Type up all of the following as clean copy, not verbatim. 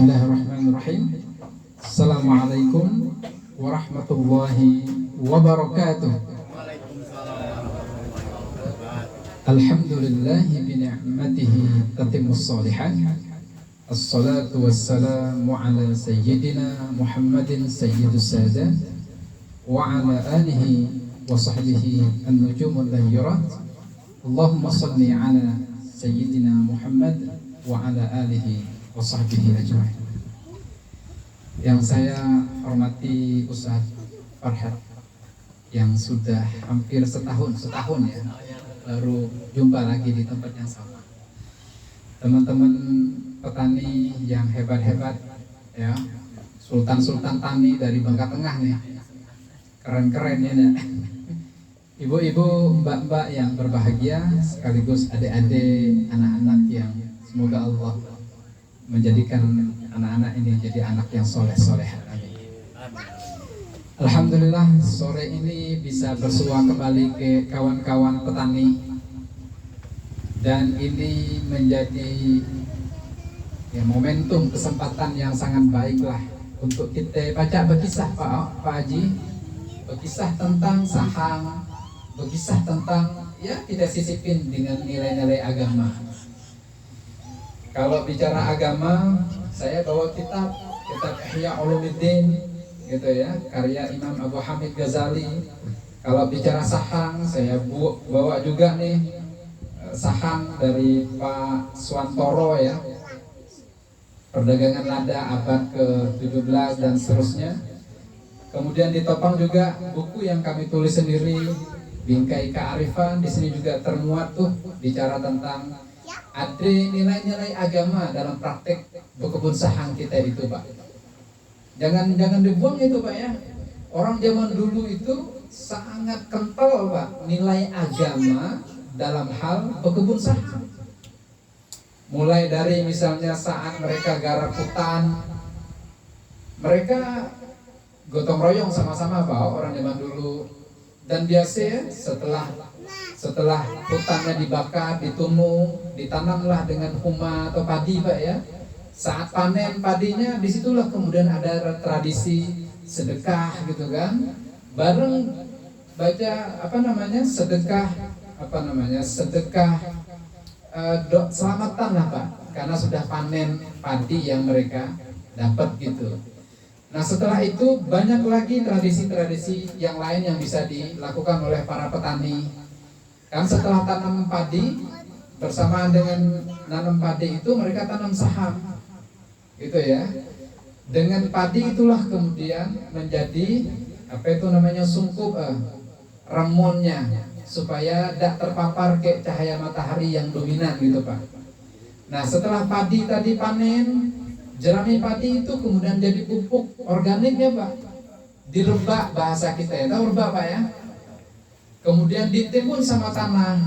Bismillahirrahmanirrahim. Assalamualaikum warahmatullahi wabarakatuh. Alhamdulillahi bini'matihi tatimmus shalihat. Assalatu wassalamu ala sayyidina Muhammadin sayyidus sadat wa ala alihi wa sahbihi an-nujumul layyirat. Allahumma salli ala sayyidina Muhammad wa ala alihi wa sahbihi ajma'in. Yang saya hormati Ustaz Farhat yang sudah hampir setahun ya baru jumpa lagi di tempat yang sama. Teman-teman petani yang hebat-hebat ya, sultan-sultan tani dari Bangka Tengah nih, keren-keren ya. Ibu-ibu, mbak-mbak yang berbahagia, sekaligus adik-adik, anak-anak yang semoga Allah menjadikan anak-anak ini jadi anak yang soleh-soleh. Alhamdulillah sore ini bisa bersua kembali ke kawan-kawan petani, dan ini menjadi ya momentum kesempatan yang sangat baiklah untuk kita baca berkisah Pak Haji, berkisah tentang sahang, berkisah tentang ya kita sisipin dengan nilai-nilai agama. Kalau bicara agama, saya bawa kitab Ihya Ulumuddin gitu ya, karya Imam Abu Hamid Ghazali. Kalau bicara sahang, saya bawa juga nih sahang dari Pak Swantoro ya, perdagangan lada abad ke-17 dan seterusnya. Kemudian ditopang juga buku yang kami tulis sendiri, Bingkai Kearifan. Di sini juga termuat tuh bicara tentang ada nilai-nilai agama dalam praktek berkebun sahang kita itu Pak. Jangan dibuang itu Pak ya. Orang zaman dulu itu sangat kental Pak nilai agama dalam hal berkebun sahang. Mulai dari misalnya saat mereka garap hutan, mereka gotong royong sama-sama Pak orang zaman dulu. Dan biasa setelah hutannya dibakar, ditunung, ditanamlah dengan huma atau padi Pak ya. Saat panen padinya, disitulah kemudian ada tradisi sedekah gitu kan. Bareng baca sedekah selamatan lah Pak, karena sudah panen padi yang mereka dapat gitu. Nah setelah itu banyak lagi tradisi-tradisi yang lain yang bisa dilakukan oleh para petani. Kan setelah tanam padi, bersamaan dengan nanam padi itu mereka tanam saham gitu ya. Dengan padi itulah kemudian menjadi sungkup remonnya, supaya tidak terpapar ke cahaya matahari yang dominan gitu Pak. Nah setelah padi tadi panen, jerami padi itu kemudian jadi pupuk organiknya Pak, direbak bahasa kita ya, tahu rebak Pak ya. Kemudian ditimbun sama tanah.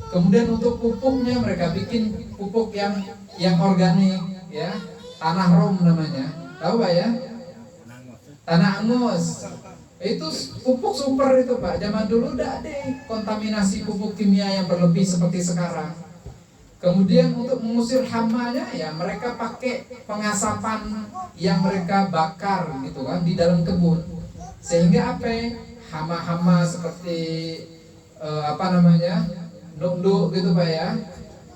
Kemudian untuk pupuknya mereka bikin pupuk yang organik ya, tanah rom namanya, tahu Pak ya, tanah angus. Itu pupuk super itu Pak. Zaman dulu udah ada kontaminasi pupuk kimia yang berlebih seperti sekarang. Kemudian untuk mengusir hamanya ya mereka pakai pengasapan yang mereka bakar gitu kan di dalam kebun, sehingga hama-hama seperti nduk gitu Pak ya,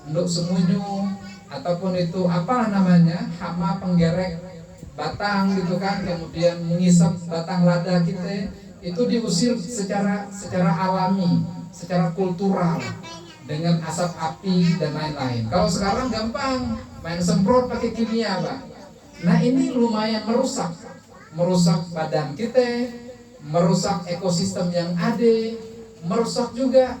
nduk semunyu ataupun itu hama penggerek batang gitu kan, kemudian mengisap batang lada kita, itu diusir secara alami, secara kultural dengan asap api dan lain-lain. Kalau sekarang gampang main semprot pakai kimia Pak. Nah ini lumayan merusak badan kita, merusak ekosistem yang ada, merusak juga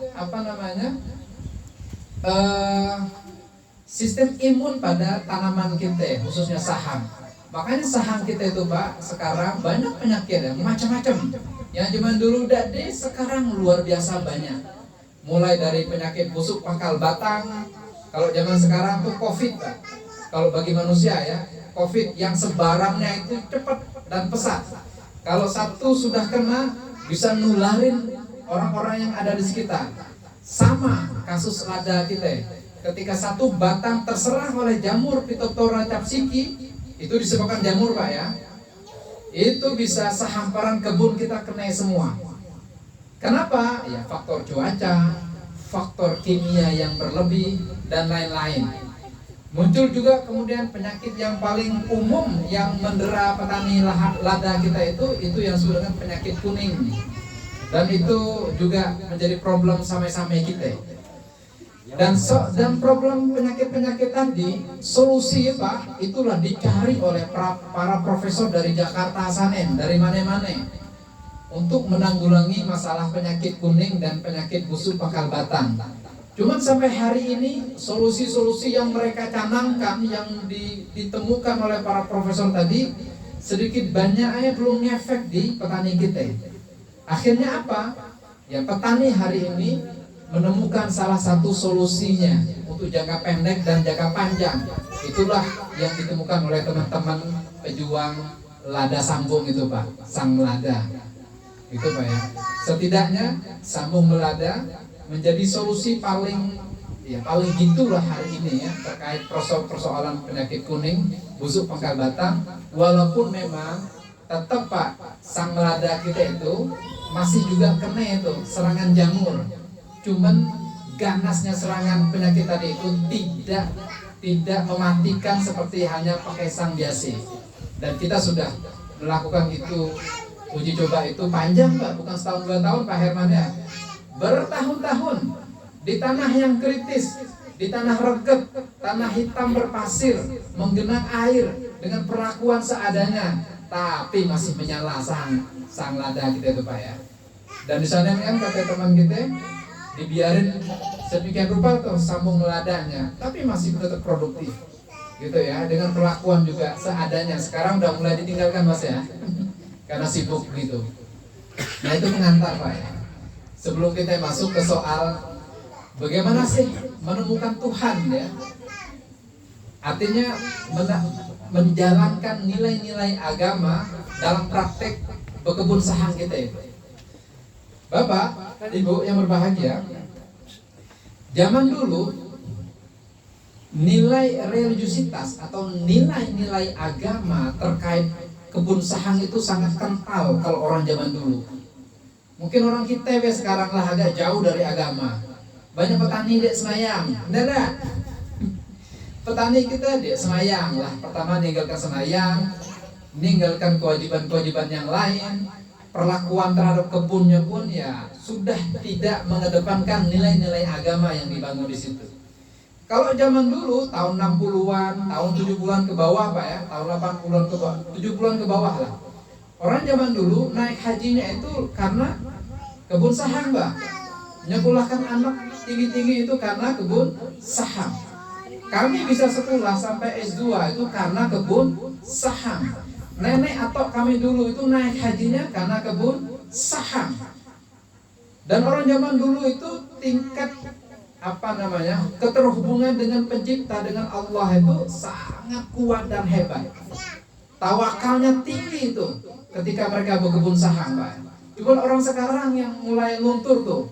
sistem imun pada tanaman kita, khususnya sahang. Makanya sahang kita itu Pak sekarang banyak penyakit ya, macam-macam. Yang zaman dulu udah ada, sekarang luar biasa banyak. Mulai dari penyakit busuk pangkal batang, kalau zaman sekarang tuh COVID Pak. Kalau bagi manusia ya, COVID yang sebarannya itu cepat dan pesat. Kalau satu sudah kena, bisa nularin orang-orang yang ada di sekitar. Sama kasus lada kita. Ketika satu batang terserang oleh jamur Phytophthora capsicum, Itu disebabkan jamur Pak ya. Itu bisa sehamparan kebun kita kena semua. Kenapa? Ya faktor cuaca, faktor kimia yang berlebih, dan lain-lain. Muncul juga kemudian penyakit yang paling umum yang mendera petani lada kita itu yang disebut dengan penyakit kuning. Dan itu juga menjadi problem samai-samai kita. Dan problem penyakit-penyakit tadi, solusi Pak, itulah dicari oleh para profesor dari Jakarta Sanen, dari mana-mana, untuk menanggulangi masalah penyakit kuning dan penyakit busuk pangkal batang. Cuman sampai hari ini solusi-solusi yang mereka canangkan, yang ditemukan oleh para profesor tadi, sedikit banyaknya belum ngefek di petani kita. Akhirnya apa? Ya petani hari ini menemukan salah satu solusinya untuk jangka pendek dan jangka panjang. Itulah yang ditemukan oleh teman-teman pejuang lada sambung itu Pak, sang lada. Itu Pak ya. Setidaknya sambung melada menjadi solusi paling gitulah hari ini ya terkait persoalan penyakit kuning, busuk pangkal batang. Walaupun memang tetap Pak, sang lada kita itu masih juga kena itu serangan jamur. Cuman ganasnya serangan penyakit tadi itu tidak mematikan seperti hanya pakai sang biasa. Dan kita sudah melakukan itu uji coba itu panjang Pak, bukan setahun 2 tahun Pak Herman ya. Bertahun-tahun di tanah yang kritis, di tanah regep, tanah hitam berpasir, menggenang air dengan perlakuan seadanya, tapi masih menyala sang lada kita itu Pak ya. Dan di sana kan kata teman kita, dibiarin sedemikian rupa tuh sambung ladanya, tapi masih tetap produktif, gitu ya, dengan perlakuan juga seadanya. Sekarang udah mulai ditinggalkan Mas ya, karena sibuk gitu. Nah itu pengantar Pak ya. Sebelum kita masuk ke soal bagaimana sih menemukan Tuhan ya, artinya menjalankan nilai-nilai agama dalam praktek berkebun sahang kita itu. Bapak, Ibu yang berbahagia, zaman dulu nilai religiusitas atau nilai-nilai agama terkait kebun sahang itu sangat kental kalau orang zaman dulu. Mungkin orang kita sekarang lah agak jauh dari agama. Banyak petani dek semayang, enggak? Petani kita dek semayang lah. Pertama meninggalkan semayang, meninggalkan kewajiban-kewajiban yang lain. Perlakuan terhadap kebunnya pun ya sudah tidak mengedepankan nilai-nilai agama yang dibangun di situ. Kalau zaman dulu tahun 60-an, tahun 70-an ke bawah Pak ya, tahun 80-an ke bawah, 70-an ke bawah lah. Orang zaman dulu naik hajinya itu karena kebun saham Pak. Nyekolahkan anak tinggi-tinggi itu karena kebun saham. Kami bisa sekolah sampai S2 itu karena kebun saham. Nenek atau kami dulu itu naik hajinya karena kebun saham. Dan orang zaman dulu itu tingkat keterhubungan dengan pencipta, dengan Allah itu sangat kuat dan hebat. Tawakalnya tinggi itu ketika mereka berkebun saham Pak. Cuma orang sekarang yang mulai luntur tuh,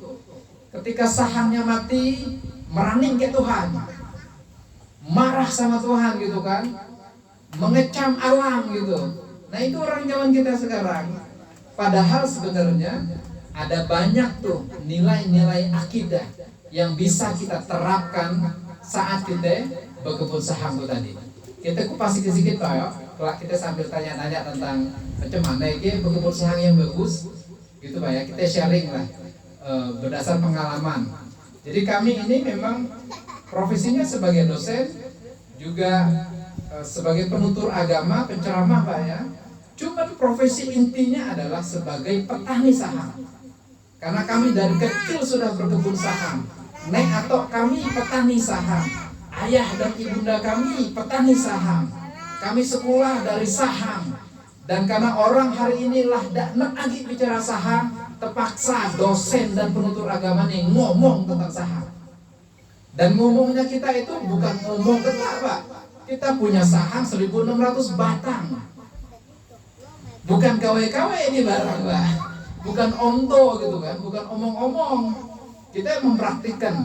ketika sahamnya mati meraning ke Tuhan, marah sama Tuhan gitu kan, mengecam alam gitu. Nah itu orang zaman kita sekarang. Padahal sebenarnya ada banyak tuh nilai-nilai akidah yang bisa kita terapkan saat kita berkebun saham tuh tadi. Kita kupas sedikit Pak ya. Kalau kita sambil tanya-tanya tentang macam mana ini berkebun saham yang bagus, gitu Pak ya. Kita sharing lah berdasar pengalaman. Jadi kami ini memang profesinya sebagai dosen, juga sebagai penutur agama, penceramah Pak ya. Cuman profesi intinya adalah sebagai petani saham. Karena kami dari kecil sudah berkebun saham. Nek atau kami petani saham. Ayah dan ibunda kami petani saham. Kami sekolah dari saham. Dan karena orang hari inilah nek lagi bicara saham, terpaksa dosen dan penutur agama nih ngomong tentang saham. Dan ngomongnya kita itu bukan ngomong Pak. Kita punya saham 1.600 batang. Bukan KW-KW ini barang Pak. Bukan onto gitu kan, bukan omong-omong. Kita mempraktikkan.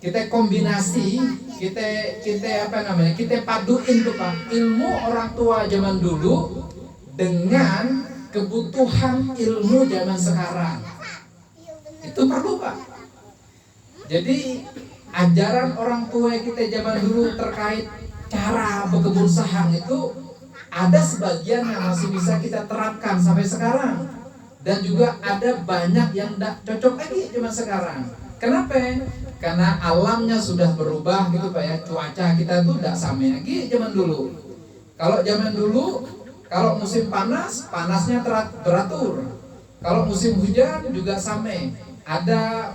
kita kombinasi, kita paduin tuh Pak, ilmu orang tua zaman dulu dengan kebutuhan ilmu zaman sekarang. Itu perlu Pak. Jadi ajaran orang tua kita zaman dulu terkait cara berkebun saham itu ada sebagian yang masih bisa kita terapkan sampai sekarang, dan juga ada banyak yang tidak cocok lagi zaman sekarang. Kenapa? Karena alamnya sudah berubah gitu Pak ya. Cuaca kita tuh tidak sama lagi zaman dulu. Kalau zaman dulu, kalau musim panas, panasnya teratur. Kalau musim hujan juga sama. Ada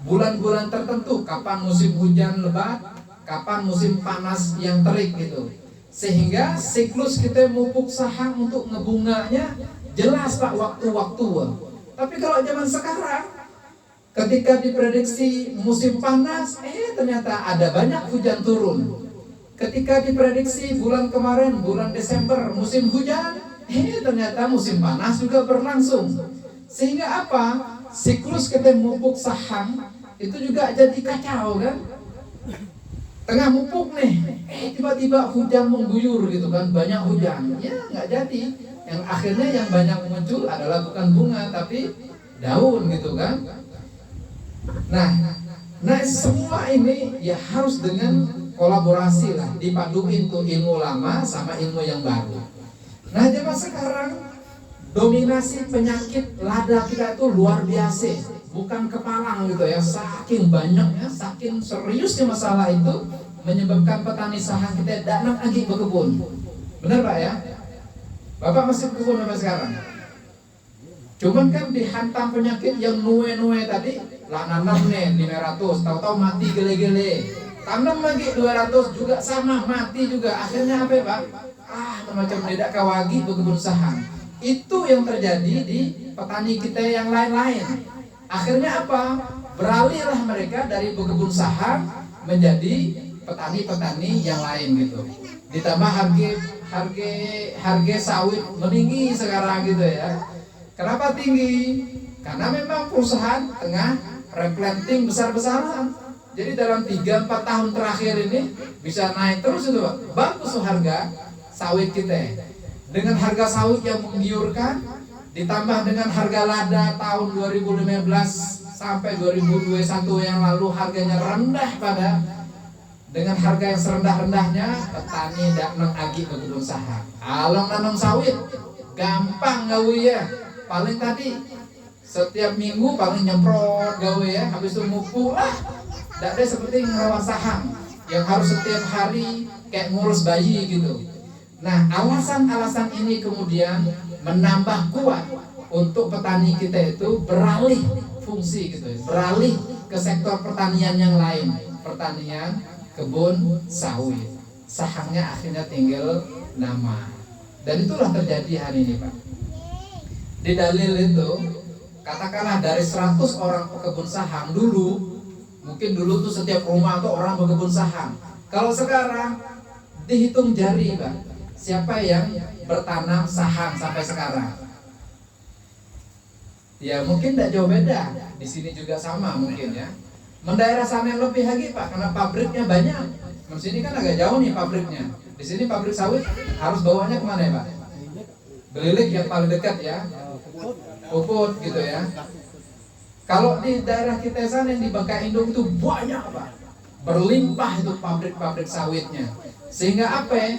bulan-bulan tertentu kapan musim hujan lebat, kapan musim panas yang terik gitu. Sehingga siklus kita mupuk saham untuk ngebunganya jelas Pak waktu-waktu. Tapi kalau zaman sekarang, ketika diprediksi musim panas, ternyata ada banyak hujan turun. Ketika diprediksi bulan kemarin, bulan Desember, musim hujan, ternyata musim panas juga berlangsung. Sehingga apa? Siklus kita mupuk saham itu juga jadi kacau kan? Tengah mupuk nih, tiba-tiba hujan mengguyur gitu kan, banyak hujan. Ya nggak jadi. Yang akhirnya yang banyak muncul adalah bukan bunga tapi daun gitu kan. Nah semua ini ya harus dengan kolaborasi lah, dipaduin tuh ilmu lama sama ilmu yang baru. Nah zaman sekarang dominasi penyakit lada kita itu luar biasa, bukan kepalang gitu ya, saking banyaknya, saking seriusnya masalah itu menyebabkan petani saham kita tidak lagi berkebun. Benar Pak ya? Bapak masih berkebun sampai sekarang? Cuman kan dihantam penyakit yang nue tadi, lah nanam nih 500, tahu-tahu mati gele-gele. Tanam lagi 200 juga sama, mati juga. Akhirnya apa Pak? Macam tidak kawagi berkebun saham. Itu yang terjadi di petani kita yang lain-lain. Akhirnya apa? Beralihlah mereka dari berkebun saham menjadi petani-petani yang lain gitu. Ditambah harga sawit meninggi sekarang gitu ya. Kenapa tinggi? Karena memang perusahaan tengah replanting besar-besaran. Jadi dalam 3-4 tahun terakhir ini bisa naik terus itu Pak. Bagus harga sawit kita. Dengan harga sawit yang menggiurkan, ditambah dengan harga lada tahun 2015 sampai 2021 yang lalu harganya rendah pada. Dengan harga yang serendah-rendahnya, petani tidak mengagi berkebun saham. Kalau nanam sawit, gampang gawe ya. Paling tadi setiap minggu paling nyemprot gawe ya, habis itu mupuk lah. Tidak ada seperti ngerawat saham yang harus setiap hari kayak ngurus bayi gitu. Nah alasan-alasan ini kemudian menambah kuat untuk petani kita itu beralih fungsi gitu ya, beralih ke sektor pertanian yang lain, pertanian kebun sawit. Sahamnya akhirnya tinggal nama. Dan itulah terjadi hari ini Pak. Di dalil itu, katakanlah dari 100 orang pekebun saham dulu, mungkin dulu tuh setiap rumah tuh orang berkebun saham. Kalau sekarang dihitung jari Pak, siapa yang bertanam saham sampai sekarang? Ya mungkin tidak jauh beda. Di sini juga sama mungkin ya. Mendaerah sana yang lebih lagi Pak, karena pabriknya banyak. Di sini kan agak jauh nih pabriknya. Di sini pabrik sawit harus bawanya kemana ya Pak? Belilik yang paling dekat ya. Puput gitu ya. Kalau di daerah kita sana yang di Bangka Indung itu banyak Pak, berlimpah itu pabrik-pabrik sawitnya. Sehingga apa?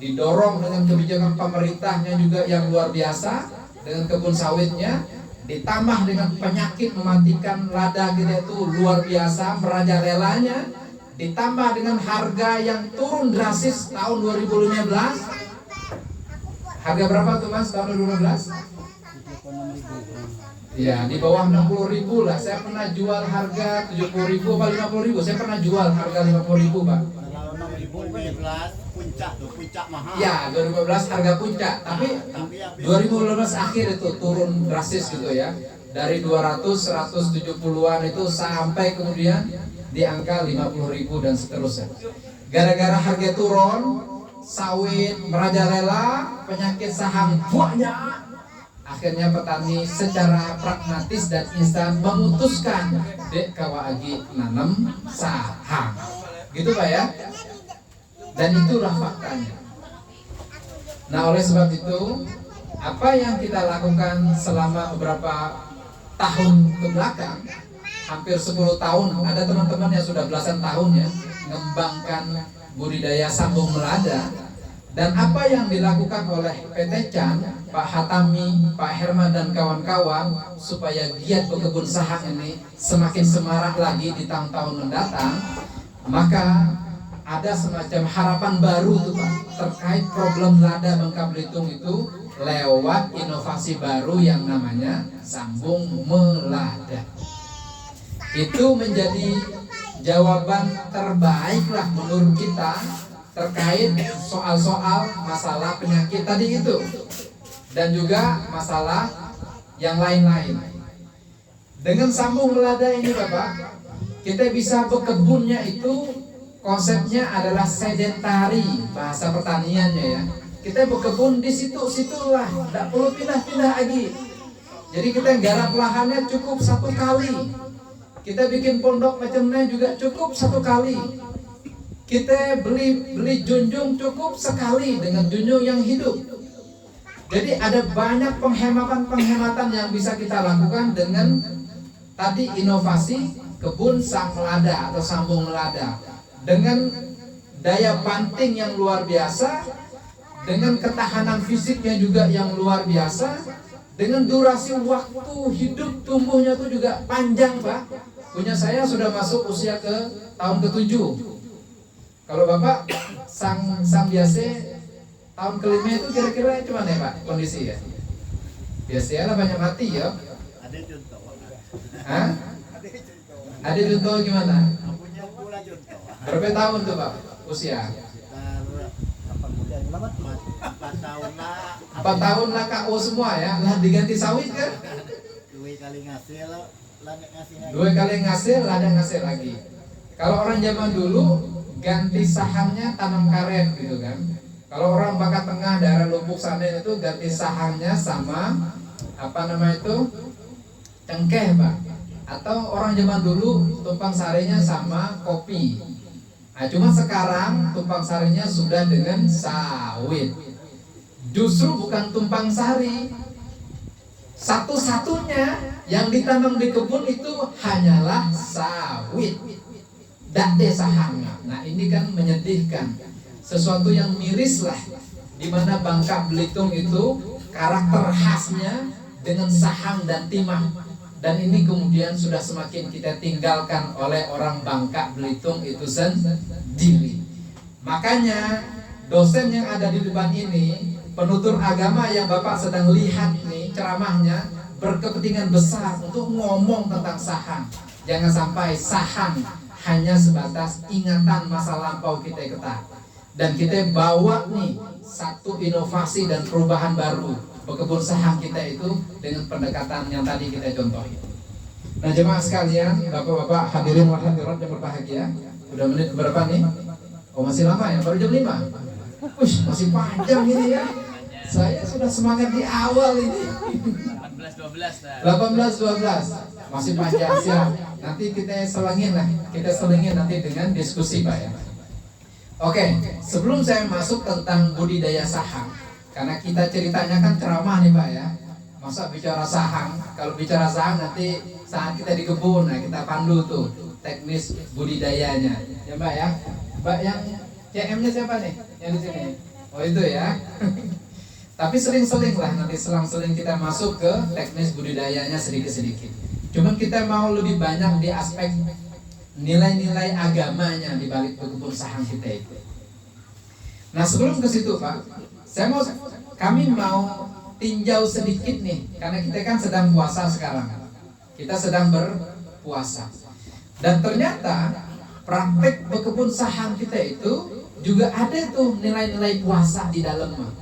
Didorong dengan kebijakan pemerintahnya juga yang luar biasa, dengan kebun sawitnya, ditambah dengan penyakit mematikan lada kita itu luar biasa, merajalelanya, ditambah dengan harga yang turun drastis tahun 2015. Harga berapa tuh Mas tahun 2015? Ya di bawah 60.000 lah. Saya pernah jual harga 70.000 atau 50.000. Saya pernah jual harga 50.000 Pak. Kalau 6.000 puncak tuh, puncak mahal. Ya 2015 harga puncak. Tapi 2015 akhir itu turun drastis gitu ya. Dari 200, 170-an itu sampai kemudian di angka 50.000 dan seterusnya. Gara-gara harga turun, sawit merajalela, penyakit saham banyak. akhirnya petani secara pragmatis dan instan memutuskan dek kawagi nanam sahang, gitu Pak ya. Dan itulah faktanya. Nah oleh sebab itu, apa yang kita lakukan selama beberapa tahun ke belakang, hampir 10 tahun, ada teman-teman yang sudah belasan tahun ya mengembangkan budidaya sambung melada. Dan apa yang dilakukan oleh PT Chan, Pak Hatami, Pak Herman dan kawan-kawan supaya giat berkebun sahang ini semakin semarak lagi di tahun-tahun mendatang, maka ada semacam harapan baru tuh Pak terkait problem lada Bangka Belitung itu lewat inovasi baru yang namanya sambung melada. Itu menjadi jawaban terbaik lah menurut kita terkait soal-soal masalah penyakit tadi itu dan juga masalah yang lain-lain. Dengan sambung melada ini Bapak, kita bisa berkebunnya itu konsepnya adalah sedentari, bahasa pertaniannya ya. Kita berkebun di situ-situlah, tidak perlu pindah-pindah lagi. Jadi kita garap lahannya cukup 1 kali. Kita bikin pondok macamnya juga cukup 1 kali. Kita beli junjung cukup sekali dengan junjung yang hidup. Jadi ada banyak penghematan yang bisa kita lakukan dengan tadi inovasi kebun sang melada atau sambung melada. Dengan daya banting yang luar biasa, dengan ketahanan fisiknya juga yang luar biasa, dengan durasi waktu hidup tumbuhnya itu juga panjang Pak. Punya saya sudah masuk usia ke tahun ke-7. Kalau Bapak sang biasa tahun ke-5 itu kira-kira gimana ya Pak kondisi ya? Biasanya banyak mati ya. Ada contoh. Hah? Ada contoh gimana? Punya pula contoh. Berapa tahun tuh Pak usia? 4 tahun lah. 4 tahun lah KO semua ya. Lah diganti sawit kan? 2 kali ngasil, lada ngasih lagi. 2 kali ngasil, lada ngasih lagi. Kalau orang zaman dulu ganti sahangnya tanam karet gitu kan. Kalau orang Bangka Tengah daerah Lubuk sana itu ganti sahangnya sama apa nama itu cengkeh Pak. Atau orang zaman dulu tumpang sarinya sama kopi. Nah, cuma sekarang tumpang sarinya sudah dengan sawit. Justru bukan tumpang sari. Satu-satunya yang ditanam di kebun itu hanyalah sawit. Dade sahangnya. Nah ini kan menyedihkan. Sesuatu yang miris lah. Dimana Bangka Belitung itu karakter khasnya dengan sahang dan timah. Dan ini kemudian sudah semakin kita tinggalkan oleh orang Bangka Belitung itu sendiri. Makanya dosen yang ada di depan ini, penutur agama yang Bapak sedang lihat nih ceramahnya, berkepentingan besar untuk ngomong tentang sahang. Jangan sampai sahang hanya sebatas ingatan masa lampau kita dan kita bawa nih satu inovasi dan perubahan baru berkebun sahang kita itu dengan pendekatan yang tadi kita contohi. Nah jemaah sekalian, bapak-bapak hadirin wal hadirat yang berbahagia, udah menit berapa nih? Oh masih lama ya, baru jam 5. Masih panjang ini ya. Saya sudah semangat di awal ini. 18-12 masih panjang siap. Nanti kita selengin nanti dengan diskusi Pak ya. Oke, sebelum saya masuk tentang budidaya sahang, karena kita ceritanya kan ceramah nih Pak ya. Masa bicara sahang, kalau bicara sahang nanti saat kita di kebun, nah kita pandu tuh teknis budidayanya. Ya Mbak ya. Mbak yang CM-nya siapa nih? Yang di sini. Oh itu ya. Tapi seling-seling lah nanti selang-seling kita masuk ke teknis budidayanya sedikit-sedikit. Cuman kita mau lebih banyak di aspek nilai-nilai agamanya di balik berkebun sahang kita itu. Nah sebelum ke situ Pak, kami mau tinjau sedikit nih, karena kita kan sedang puasa sekarang. Kita sedang berpuasa. Dan ternyata praktek berkebun sahang kita itu juga ada tuh nilai-nilai puasa di dalamnya.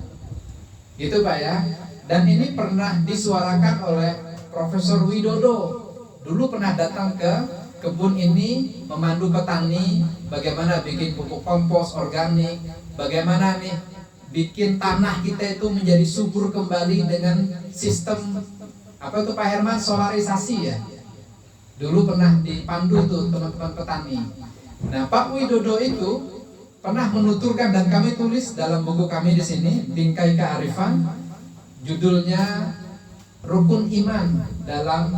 Gitu Pak ya. Dan ini pernah disuarakan oleh Profesor Widodo. Dulu pernah datang ke kebun ini memandu petani bagaimana bikin pupuk kompos organik, bagaimana nih bikin tanah kita itu menjadi subur kembali dengan sistem apa itu Pak Herman, solarisasi ya. Dulu pernah dipandu tuh teman-teman petani. Nah, Pak Widodo itu pernah menuturkan dan kami tulis dalam buku kami di sini, Bingkai Kearifan, judulnya Rukun Iman dalam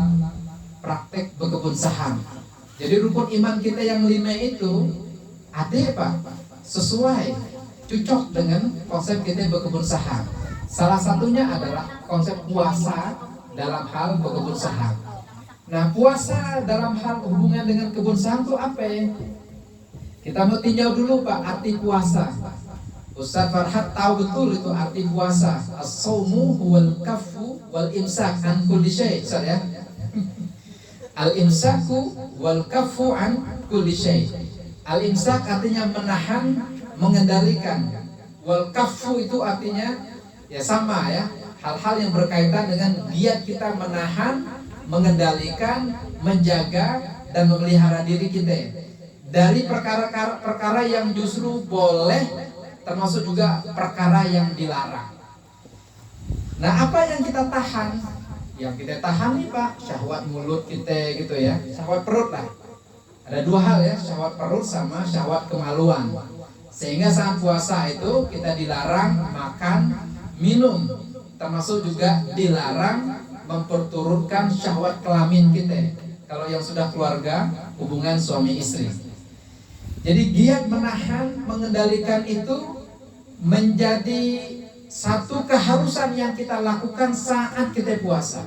Praktek Berkebun Saham. Jadi rukun iman kita yang 5 itu ada Pak, sesuai, cocok dengan konsep kita berkebun saham. Salah satunya adalah konsep puasa dalam hal berkebun saham. Nah, puasa dalam hal hubungan dengan kebun saham itu apa ya? Kita mau tinjau dulu Pak, arti puasa. Ustaz Farhat tahu betul itu arti puasa. As-saumu wal kafu wal imsak an kulli syai', Ustaz ya. Al-imsaku wal kafu an kulli syai'. Al-imsak artinya menahan, mengendalikan. Wal kafu itu artinya ya sama ya, hal-hal yang berkaitan dengan giat kita menahan, mengendalikan, menjaga dan memelihara diri kita dari perkara-perkara yang justru boleh, termasuk juga perkara yang dilarang. Nah, apa yang kita tahan? Yang kita tahan nih Pak, syahwat mulut kita gitu ya, syahwat perut lah. Ada 2 hal ya, syahwat perut sama syahwat kemaluan. Sehingga saat puasa itu kita dilarang makan, minum, termasuk juga dilarang memperturutkan syahwat kelamin kita. Kalau yang sudah keluarga, hubungan suami istri. Jadi giat menahan, mengendalikan itu menjadi satu keharusan yang kita lakukan saat kita puasa.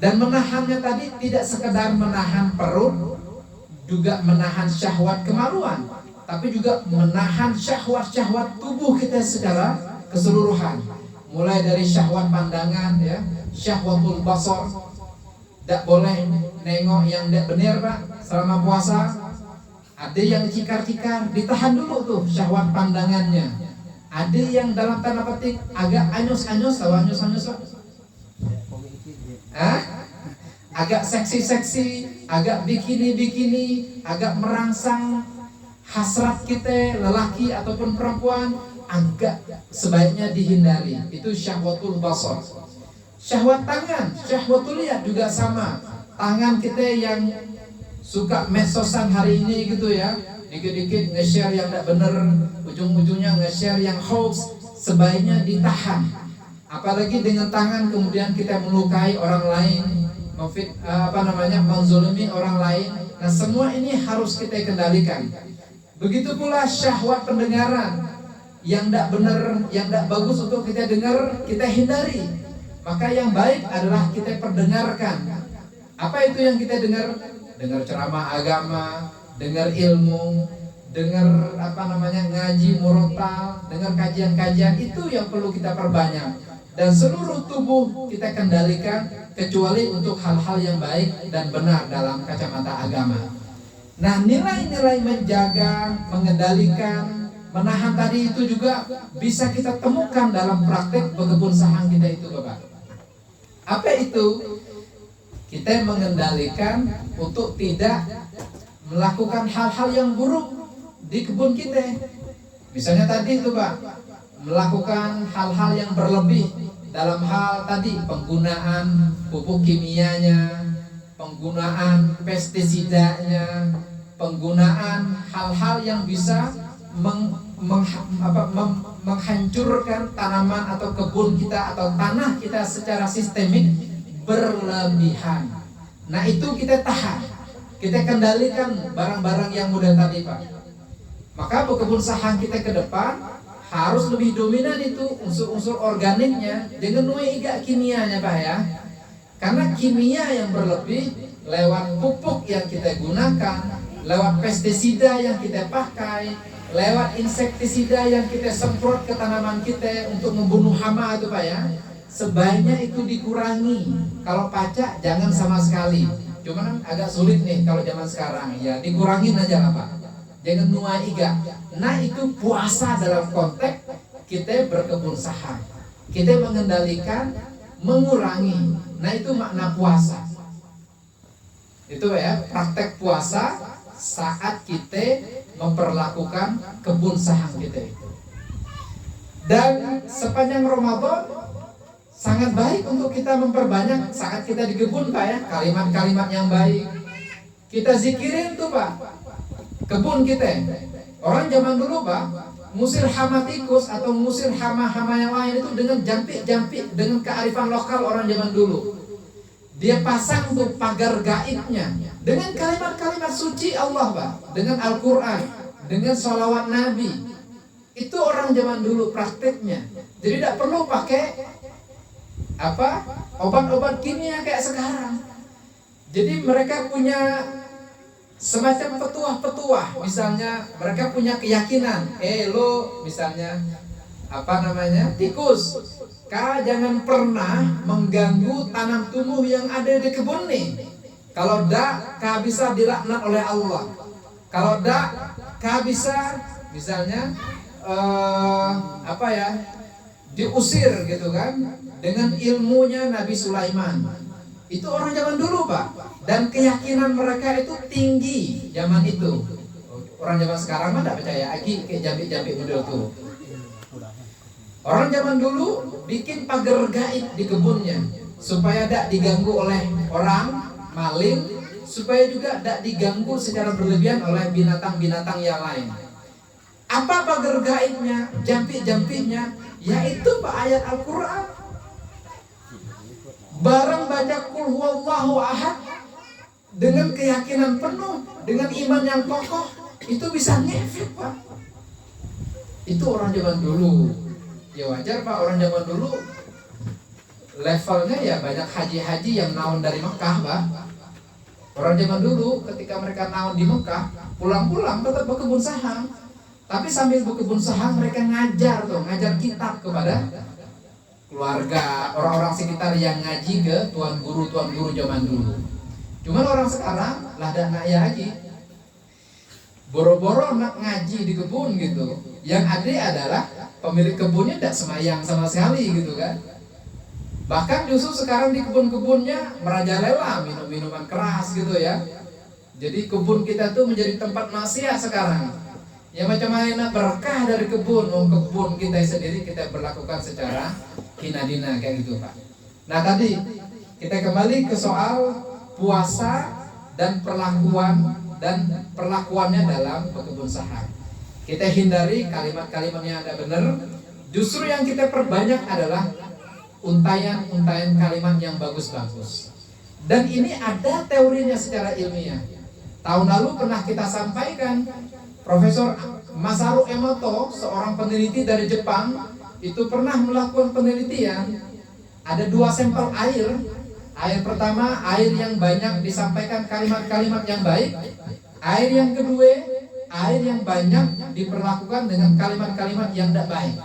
Dan menahannya tadi tidak sekedar menahan perut, juga menahan syahwat kemaluan, tapi juga menahan syahwat-syahwat tubuh kita secara keseluruhan. Mulai dari syahwat pandangan ya, syahwatul basar, tidak boleh nengok yang tidak benar Pak selama puasa. Ada yang cikar-cikar, ditahan dulu tuh syahwat pandangannya. Ada yang dalam tanda petik agak anyos-anyos, tahu anyos-anyos Pak? Agak seksi-seksi, agak bikini-bikini, agak merangsang hasrat kita, lelaki ataupun perempuan, agak sebaiknya dihindari. Itu syahwatul basar. Syahwat tangan, syahwatul lihat juga sama. Tangan kita yang suka mesosan hari ini gitu ya, dikit-dikit nge-share yang tidak benar, ujung-ujungnya nge-share yang hoax, sebaiknya ditahan. Apalagi dengan tangan kemudian kita melukai orang lain, menzalimi orang lain. Nah, semua ini harus kita kendalikan. Begitu pula syahwat pendengaran yang tidak benar, yang tidak bagus untuk kita dengar, kita hindari. Maka yang baik adalah kita perdengarkan. Apa itu yang kita dengar? Dengar ceramah agama, dengar ilmu, dengar ngaji murotal, dengar kajian-kajian, itu yang perlu kita perbanyak. Dan seluruh tubuh kita kendalikan, kecuali untuk hal-hal yang baik dan benar dalam kacamata agama. Nah, nilai-nilai menjaga, mengendalikan, menahan tadi itu juga bisa kita temukan dalam praktek berkebun saham kita itu Bapak. Apa itu? Kita mengendalikan untuk tidak melakukan hal-hal yang buruk di kebun kita. Misalnya tadi itu Pak, melakukan hal-hal yang berlebih dalam hal tadi penggunaan pupuk kimianya, penggunaan pestisidanya, penggunaan hal-hal yang bisa menghancurkan tanaman atau kebun kita atau tanah kita secara sistemik berlebihan. Nah, itu kita tahan, kita kendalikan barang-barang yang mudah tadi Pak. Maka berkebun saham kita ke depan harus lebih dominan itu unsur-unsur organiknya, jangan nuai iga kimianya Pak ya. Karena kimia yang berlebih lewat pupuk yang kita gunakan, lewat pestisida yang kita pakai, lewat insektisida yang kita semprot ke tanaman kita untuk membunuh hama itu Pak ya, sebaiknya itu dikurangi. Kalau pacak jangan sama sekali. Cuman agak sulit nih kalau zaman sekarang ya, dikurangin aja lah Pak. Jangan nuai iga. Nah, itu puasa dalam konteks kita berkebun saham. Kita mengendalikan, mengurangi. Nah, itu makna puasa. Itu ya, praktek puasa saat kita memperlakukan kebun saham kita itu. Dan sepanjang Ramadan sangat baik untuk kita memperbanyak saat kita di kebun Pak ya, kalimat-kalimat yang baik. Kita zikirin tuh Pak, kebun kita. Orang zaman dulu Pak, musir hama tikus atau musir hama-hama yang lain itu dengan jampik-jampik, dengan kearifan lokal orang zaman dulu. Dia pasang tuh pagar gaibnya dengan kalimat-kalimat suci Allah Pak, dengan Al-Quran, dengan sholawat Nabi. Itu orang zaman dulu prakteknya. Jadi tidak perlu pakai obat-obat kimia kayak sekarang. Jadi mereka punya semacam petuah-petuah. Misalnya mereka punya keyakinan, lo misalnya tikus, kau jangan pernah mengganggu tanam tumbuh yang ada di kebun nih. Kalau dak, kau bisa dilaknat oleh Allah. Kalau dak, kau bisa misalnya diusir gitu kan, dengan ilmunya Nabi Sulaiman. Itu orang zaman dulu Pak, dan keyakinan mereka itu tinggi zaman itu. Orang zaman sekarang mah tidak percaya lagi kayak jambik-jambik model tuh. Orang zaman dulu bikin pagar gaib di kebunnya supaya tidak diganggu oleh orang maling, supaya juga tidak diganggu secara berlebihan oleh binatang-binatang yang lain. Apa pagar gaibnya, jampik-jampiknya? Yaitu Pak ayat Al-Quran. Barang baca Qul huwallahu ahad dengan keyakinan penuh, dengan iman yang kokoh, itu bisa ngefek Pak. Itu orang zaman dulu. Ya wajar Pak, orang zaman dulu levelnya ya banyak haji-haji yang naon dari Mekah Pak. Orang zaman dulu ketika mereka naon di Mekah, pulang-pulang tetap berkebun saham. Tapi sambil berkebun saham mereka ngajar kitab kepada keluarga, orang-orang sekitar yang ngaji ke tuan guru zaman dulu. Cuman orang sekarang lah ada nak haji, boro-boro nak ngaji di kebun gitu. Yang ada adalah pemilik kebunnya tidak semayang sama sekali gitu kan. Bahkan justru sekarang di kebun-kebunnya merajalela minum-minuman keras gitu ya. Jadi kebun kita tuh menjadi tempat maksiat sekarang. Ya macam mana berkah dari kebun, kebun kita sendiri kita berlakukan secara hina-dina kayak gitu Pak. Nah tadi kita kembali ke soal puasa dan perlakuannya dalam berkebun saham. Kita hindari kalimat-kalimat yang ada benar. Justru yang kita perbanyak adalah untayan-untayan kalimat yang bagus-bagus. Dan ini ada teorinya secara ilmiah. Tahun lalu pernah kita sampaikan, Profesor Masaru Emoto, seorang peneliti dari Jepang, itu pernah melakukan penelitian. Ada 2 sampel air. Air pertama, air yang banyak disampaikan kalimat-kalimat yang baik. Air yang kedua, air yang banyak diperlakukan dengan kalimat-kalimat yang tidak baik.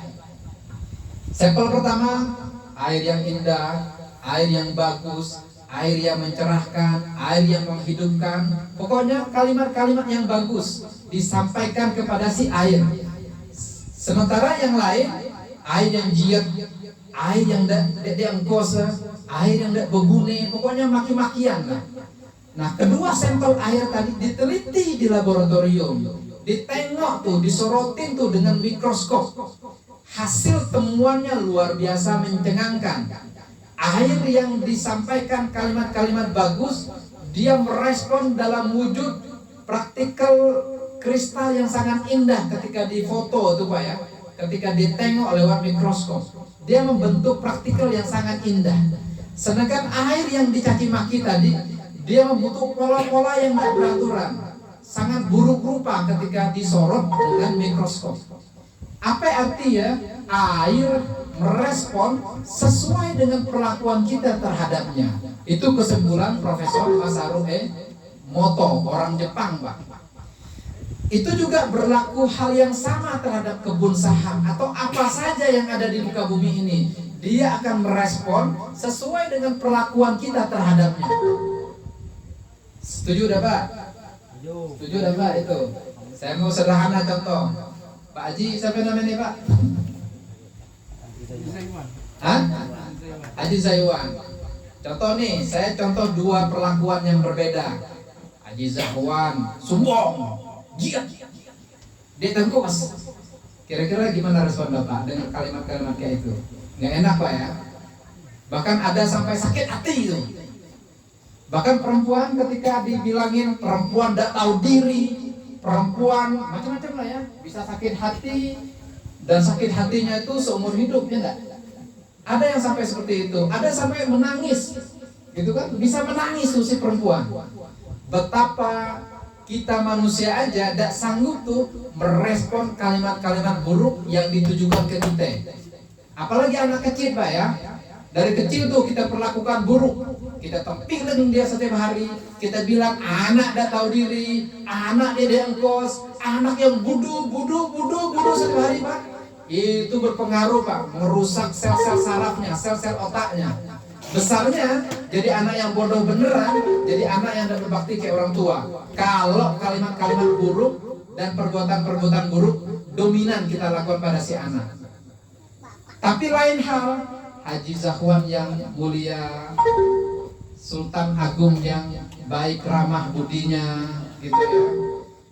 Sampel pertama, air yang indah, air yang bagus, air yang mencerahkan, air yang menghidupkan. Pokoknya kalimat-kalimat yang bagus disampaikan kepada si air. Sementara yang lain, air yang jiat, air yang tidak angkosa, air yang tidak berguna, pokoknya maki-makian lah. Nah, kedua sampel air tadi diteliti di laboratorium, ditengok tuh, disorotin tuh dengan mikroskop. Hasil temuannya luar biasa mencengangkan. Air yang disampaikan kalimat-kalimat bagus, dia merespon dalam wujud praktikal kristal yang sangat indah ketika difoto tuh Pak ya. Ketika ditengok lewat mikroskop, dia membentuk praktikal yang sangat indah. Sedangkan air yang dicaci maki tadi, dia membentuk pola-pola yang tidak beraturan, sangat buruk rupa ketika disorot dengan mikroskop. Apa artinya? Air merespon sesuai dengan perlakuan kita terhadapnya. Itu kesimpulan Profesor Masaru Emoto, orang Jepang Pak. Itu juga berlaku hal yang sama terhadap kebun saham atau apa saja yang ada di muka bumi ini. Dia akan merespon sesuai dengan perlakuan kita terhadapnya. Setuju dah Pak? Setuju dah Pak itu. Saya mau sederhana contoh. Pak Haji, siapa namanya Pak? Hah? Haji Zaiwan. Contoh nih, saya contoh 2 perlakuan yang berbeda. Haji Zaiwan, sombong, jiat, dia tengkos. Kira-kira gimana respon Bapak dengan kalimat-kalimat kayak itu? Nggak enak Pak ya? Bahkan ada sampai sakit hati itu. Bahkan perempuan ketika dibilangin perempuan tidak tahu diri, perempuan macam-macam lah ya, bisa sakit hati, dan sakit hatinya itu seumur hidup, ya enggak? Ada yang sampai seperti itu, ada sampai menangis, gitu kan? Bisa menangis tuh si perempuan. Betapa kita manusia aja tidak sanggup tuh merespon kalimat-kalimat buruk yang ditujukan ke kita. Apalagi anak kecil Pak ya. Dari kecil tuh kita perlakukan buruk, kita tempelin dia setiap hari, kita bilang anak dah tahu diri, anak dia engkos, anak yang bodoh setiap hari Pak. Itu berpengaruh Pak, merusak sel-sel sarafnya, sel-sel otaknya. Besarnya jadi anak yang bodoh beneran, jadi anak yang tidak berbakti kayak orang tua. Kalau kalimat-kalimat buruk dan perbuatan-perbuatan buruk dominan kita lakukan pada si anak. Tapi lain hal, Haji Zahwan yang mulia, Sultan Agung yang baik ramah budinya, gitu ya.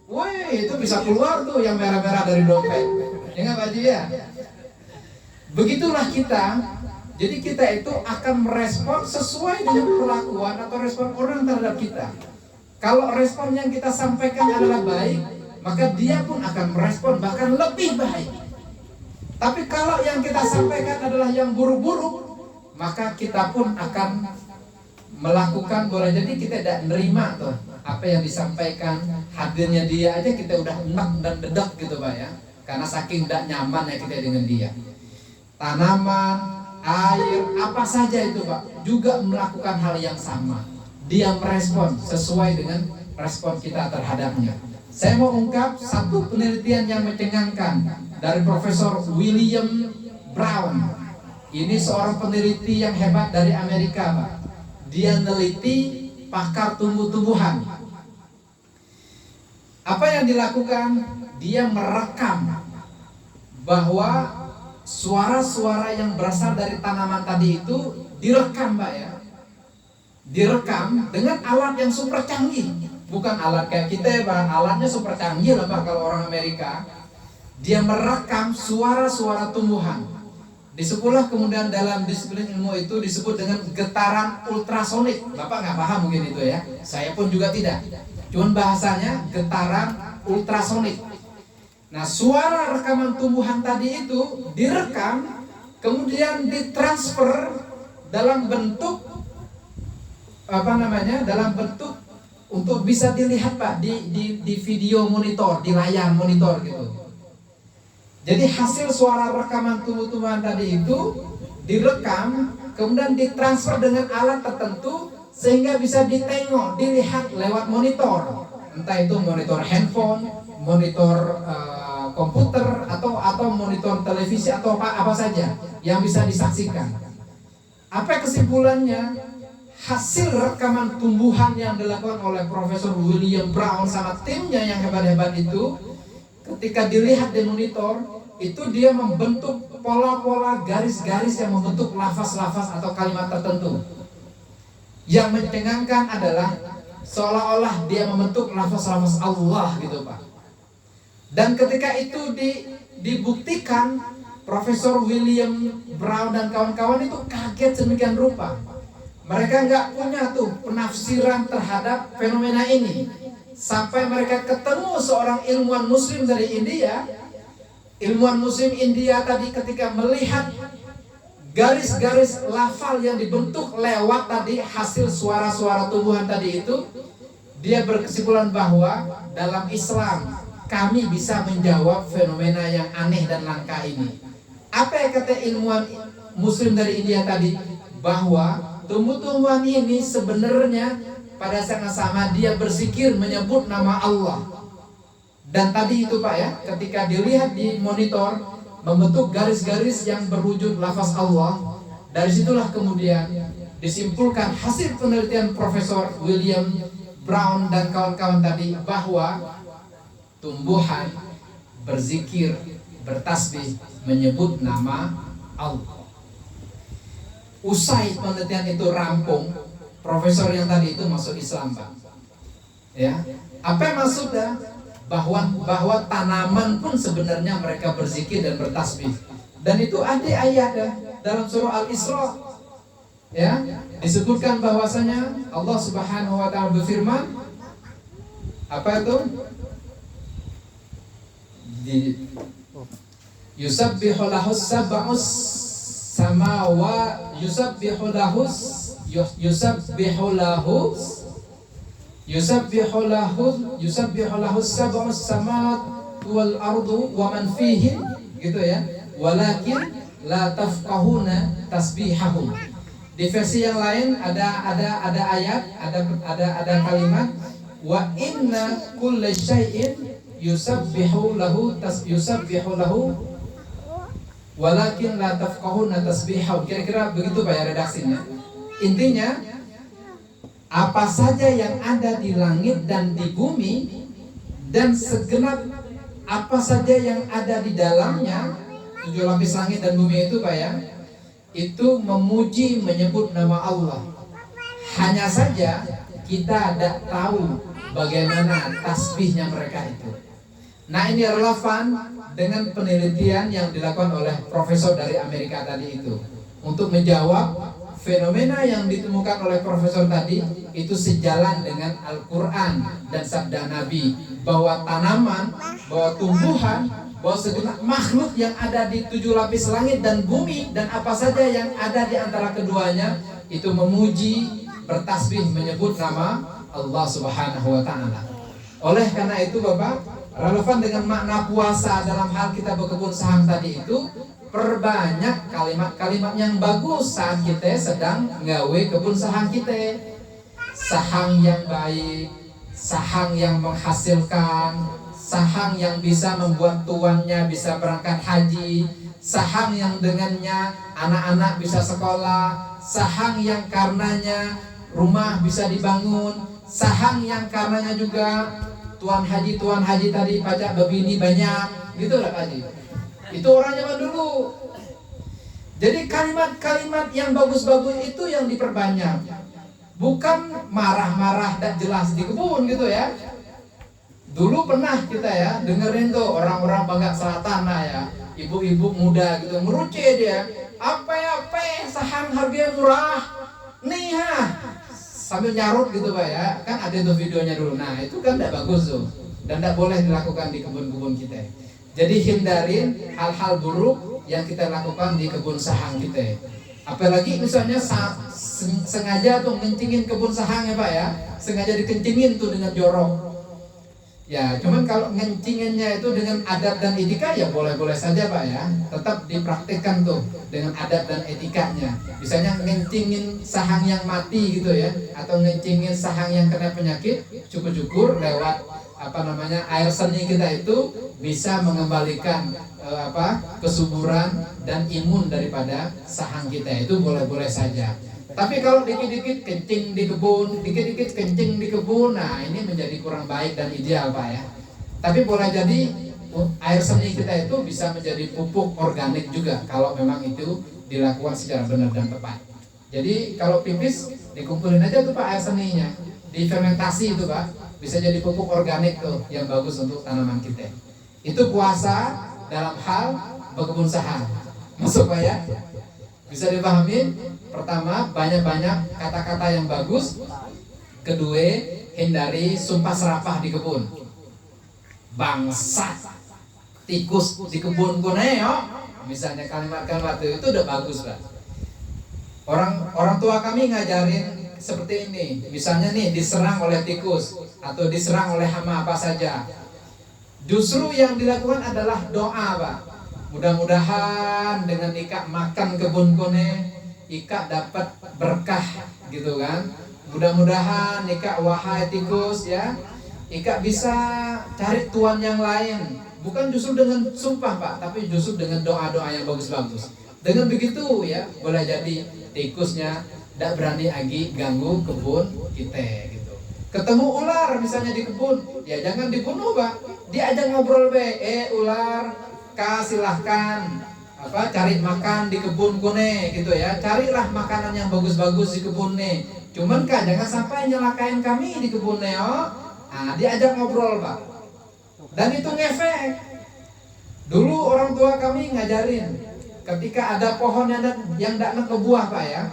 Woi, itu bisa keluar tuh yang merah-merah dari dompet. Ya nggak Pak Haji ya? Begitulah kita. Jadi kita itu akan merespon sesuai dengan perlakuan atau respon orang terhadap kita. Kalau respon yang kita sampaikan adalah baik, maka dia pun akan merespon bahkan lebih baik. Tapi kalau yang kita sampaikan adalah yang buruk-buruk, maka kita pun akan melakukan boleh jadi kita tidak nerima tuh apa yang disampaikan, hadirnya dia aja kita udah enak dan dedak gitu Pak ya, karena saking tidak nyaman ya kita dengan dia. Tanaman, air, apa saja itu Pak juga melakukan hal yang sama. Dia merespon sesuai dengan respon kita terhadapnya. Saya mau ungkap satu penelitian yang mencengangkan dari Profesor William Brown. Ini seorang peneliti yang hebat dari Amerika Pak. Dia neliti pakar tumbuh-tumbuhan. Apa yang dilakukan? Dia merekam bahwa suara-suara yang berasal dari tanaman tadi itu direkam Pak ya. Direkam dengan alat yang super canggih. Bukan alat kayak kita ya Pak, alatnya super canggih lah Pak kalau orang Amerika. Dia merekam suara-suara tumbuhan. Disebutlah kemudian dalam disiplin ilmu itu disebut dengan getaran ultrasonik. Bapak nggak paham mungkin itu ya, saya pun juga tidak. Cuman bahasanya getaran ultrasonik. Nah suara rekaman tumbuhan tadi itu direkam, kemudian ditransfer dalam bentuk dalam bentuk untuk bisa dilihat Pak di video monitor, di layar monitor gitu. Jadi hasil suara rekaman tumbuh-tumbuhan tadi itu direkam, kemudian ditransfer dengan alat tertentu sehingga bisa ditengok, dilihat lewat monitor. Entah itu monitor handphone, monitor komputer atau monitor televisi atau apa saja yang bisa disaksikan. Apa kesimpulannya? Hasil rekaman tumbuhan yang dilakukan oleh Profesor William Brown sama timnya yang hebat-hebat itu, ketika dilihat di monitor, itu dia membentuk pola-pola garis-garis yang membentuk lafaz-lafaz atau kalimat tertentu. Yang mencengangkan adalah seolah-olah dia membentuk lafaz-lafaz Allah gitu Pak. Dan ketika itu dibuktikan, Profesor William Brown dan kawan-kawan itu kaget sedemikian rupa. Mereka nggak punya tuh penafsiran terhadap fenomena ini. Sampai mereka ketemu seorang ilmuwan muslim dari India. Ilmuwan muslim India tadi ketika melihat garis-garis lafal yang dibentuk lewat tadi hasil suara-suara tumbuhan tadi itu, dia berkesimpulan bahwa dalam Islam kami bisa menjawab fenomena yang aneh dan langka ini. Apa yang kata ilmuwan muslim dari India tadi? Bahwa tumbuh-tumbuhan ini sebenarnya pada saat yang sama dia berzikir menyebut nama Allah. Dan tadi itu Pak ya, ketika dilihat di monitor membentuk garis-garis yang berwujud lafaz Allah. Dari situlah kemudian disimpulkan hasil penelitian Profesor William Brown dan kawan-kawan tadi bahwa tumbuhan berzikir, bertasbih menyebut nama Allah. Usai penelitian itu rampung, profesor yang tadi itu masuk Islam Pak. Ya, apa yang maksudnya? bahwa tanaman pun sebenarnya mereka berzikir dan bertasbih. Dan itu ada ayat dalam surah Al-Isra, ya, disebutkan bahwasanya Allah Subhanahu wa taala berfirman, apa itu? Yusabbihu lahus sab'us samawati yusabbihu lahus sab'us samawati wal ardu wa man fihin, gitu ya. Walakin la tafqahuna tasbihahum. Di versi yang lain ada ayat, ada kalimat wa inna kulla syai'in yusabbihu lahu walakin la tafqahuna tasbihahum. Kira-kira begitu Pak ya redaksinya. Intinya apa saja yang ada di langit dan di bumi dan segenap apa saja yang ada di dalamnya, 7 lapis langit dan bumi itu Pak ya, itu memuji menyebut nama Allah. Hanya saja kita tidak tahu bagaimana tasbihnya mereka itu. Nah, ini relevan dengan penelitian yang dilakukan oleh profesor dari Amerika tadi itu, untuk menjawab fenomena yang ditemukan oleh profesor tadi itu sejalan dengan Al-Quran dan sabda Nabi, bahwa tanaman, bahwa tumbuhan, bahwa segenap makhluk yang ada di 7 lapis langit dan bumi dan apa saja yang ada di antara keduanya itu memuji, bertasbih, menyebut nama Allah Subhanahu wa taala. Oleh karena itu Bapak, relevan dengan makna puasa dalam hal kita berkebun sahang tadi itu, perbanyak kalimat-kalimat yang bagus saat kita sedang nggawe kebun sahang kita. Sahang yang baik, sahang yang menghasilkan, sahang yang bisa membuat tuannya bisa berangkat haji, sahang yang dengannya anak-anak bisa sekolah, sahang yang karenanya rumah bisa dibangun, sahang yang karenanya juga tuan haji tadi pajak begini banyak, gitu lah Pak Haji. Itu orang zaman dulu. Jadi kalimat-kalimat yang bagus-bagus itu yang diperbanyak, bukan marah-marah tak jelas di kebun gitu ya. Dulu pernah kita ya dengerin tuh orang-orang Bangka Selatan ya, ibu-ibu muda gitu meruce dia, apa sahang harganya murah nih sambil nyarut gitu Pak ya, kan ada tuh videonya dulu. Nah itu kan tidak bagus tuh, dan tidak boleh dilakukan di kebun-kebun kita. Jadi hindarin hal-hal buruk yang kita lakukan di kebun sahang kita. Apalagi misalnya sengaja tuh ngencingin kebun sahangnya Pak ya, sengaja dikencingin tuh dengan jorok. Ya, cuman kalau ngencinginnya itu dengan adat dan etika ya boleh-boleh saja Pak ya. Tetap dipraktikkan tuh dengan adat dan etikanya. Misalnya ngencingin sahang yang mati gitu ya, atau ngencingin sahang yang kena penyakit, syukur-syukur lewat air seni kita itu bisa mengembalikan kesuburan dan imun daripada sahang kita, itu boleh-boleh saja. Tapi kalau dikit-dikit kencing di kebun, dikit-dikit kencing di kebun, nah ini menjadi kurang baik dan ideal Pak ya. Tapi boleh jadi air seni kita itu bisa menjadi pupuk organik juga kalau memang itu dilakukan secara benar dan tepat. Jadi kalau pipis dikumpulin aja tuh Pak air seninya, difermentasi itu Pak, bisa jadi pupuk organik tuh yang bagus untuk tanaman kita. Itu puasa dalam hal berkebun sahang. Masuk Pak ya? Bisa dipahami? Pertama, banyak-banyak kata-kata yang bagus. Kedua, hindari sumpah serapah di kebun. Bangsat, tikus di kebun kuneo, misalnya kalimat-kalimat itu udah bagus Pak. Orang tua kami ngajarin seperti ini. Misalnya nih diserang oleh tikus atau diserang oleh hama apa saja, justru yang dilakukan adalah doa Pak. Mudah-mudahan dengan Ika makan kebun kone, Ika dapat berkah gitu kan. Mudah-mudahan Ika, wahai tikus ya, Ika bisa cari tuan yang lain. Bukan justru dengan sumpah Pak, tapi justru dengan doa-doa yang bagus-bagus. Dengan begitu ya, boleh jadi tikusnya tidak berani lagi ganggu kebun kita gitu. Ketemu ular misalnya di kebun, ya jangan dibunuh Pak. Diajak ngobrol ular, silahkan cari makan di kebun kune gitu ya, carilah makanan yang bagus-bagus di kebun nih. Cuman jangan sampai nyelakain kami di kebun nih. Diajak ngobrol Pak. Dan itu ngefek. Dulu orang tua kami ngajarin, ketika ada pohon yang tidak berbuah Pak ya,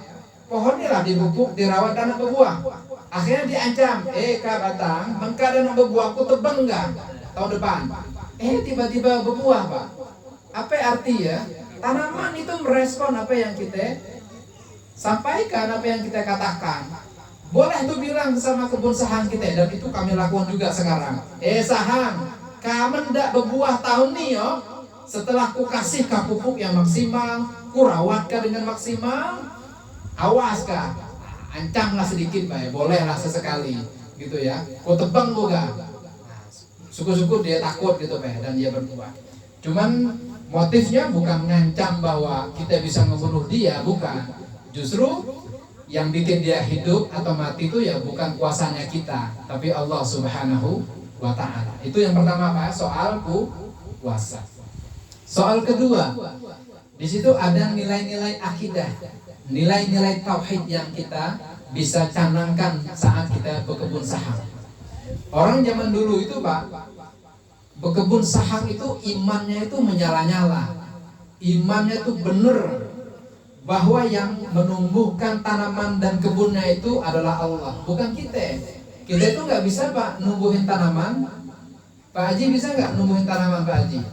pohon inilah dibupuk, dirawat dan berbuah. Akhirnya diancam, Kak Batang, mengka dan berbuah, aku tebang enggak tahun depan. Tiba-tiba berbuah Pak. Apa arti ya? Tanaman itu merespon apa yang kita sampaikan, apa yang kita katakan. Boleh tuh bilang sama kebun sahang kita, dan itu kami lakukan juga sekarang. Sahang, kamu ndak berbuah tahun nih yo. Setelah ku kasih ka pupuk yang maksimal, ku rawat ka dengan maksimal, awas ka, ancamlah sedikit Pak ya, bolehlah sesekali gitu ya. Ku tebang juga. Syukur-syukur dia takut gitu Pak, dan dia berbuah. Cuman motifnya bukan ngancam bahwa kita bisa membunuh dia, bukan. Justru yang bikin dia hidup atau mati itu ya bukan kuasanya kita, tapi Allah Subhanahu wa Ta'ala. Itu yang pertama Pak, soal kuasa. Soal kedua, di situ ada nilai-nilai akidah, nilai-nilai tauhid yang kita bisa canangkan saat kita berkebun sahang. Orang zaman dulu itu Pak, berkebun sahang itu imannya itu menyala-nyala, imannya itu benar bahwa yang menumbuhkan tanaman dan kebunnya itu adalah Allah, bukan kita. Kita itu nggak bisa Pak numbuhin tanaman. Pak Haji bisa nggak numbuhin tanaman Pak Haji?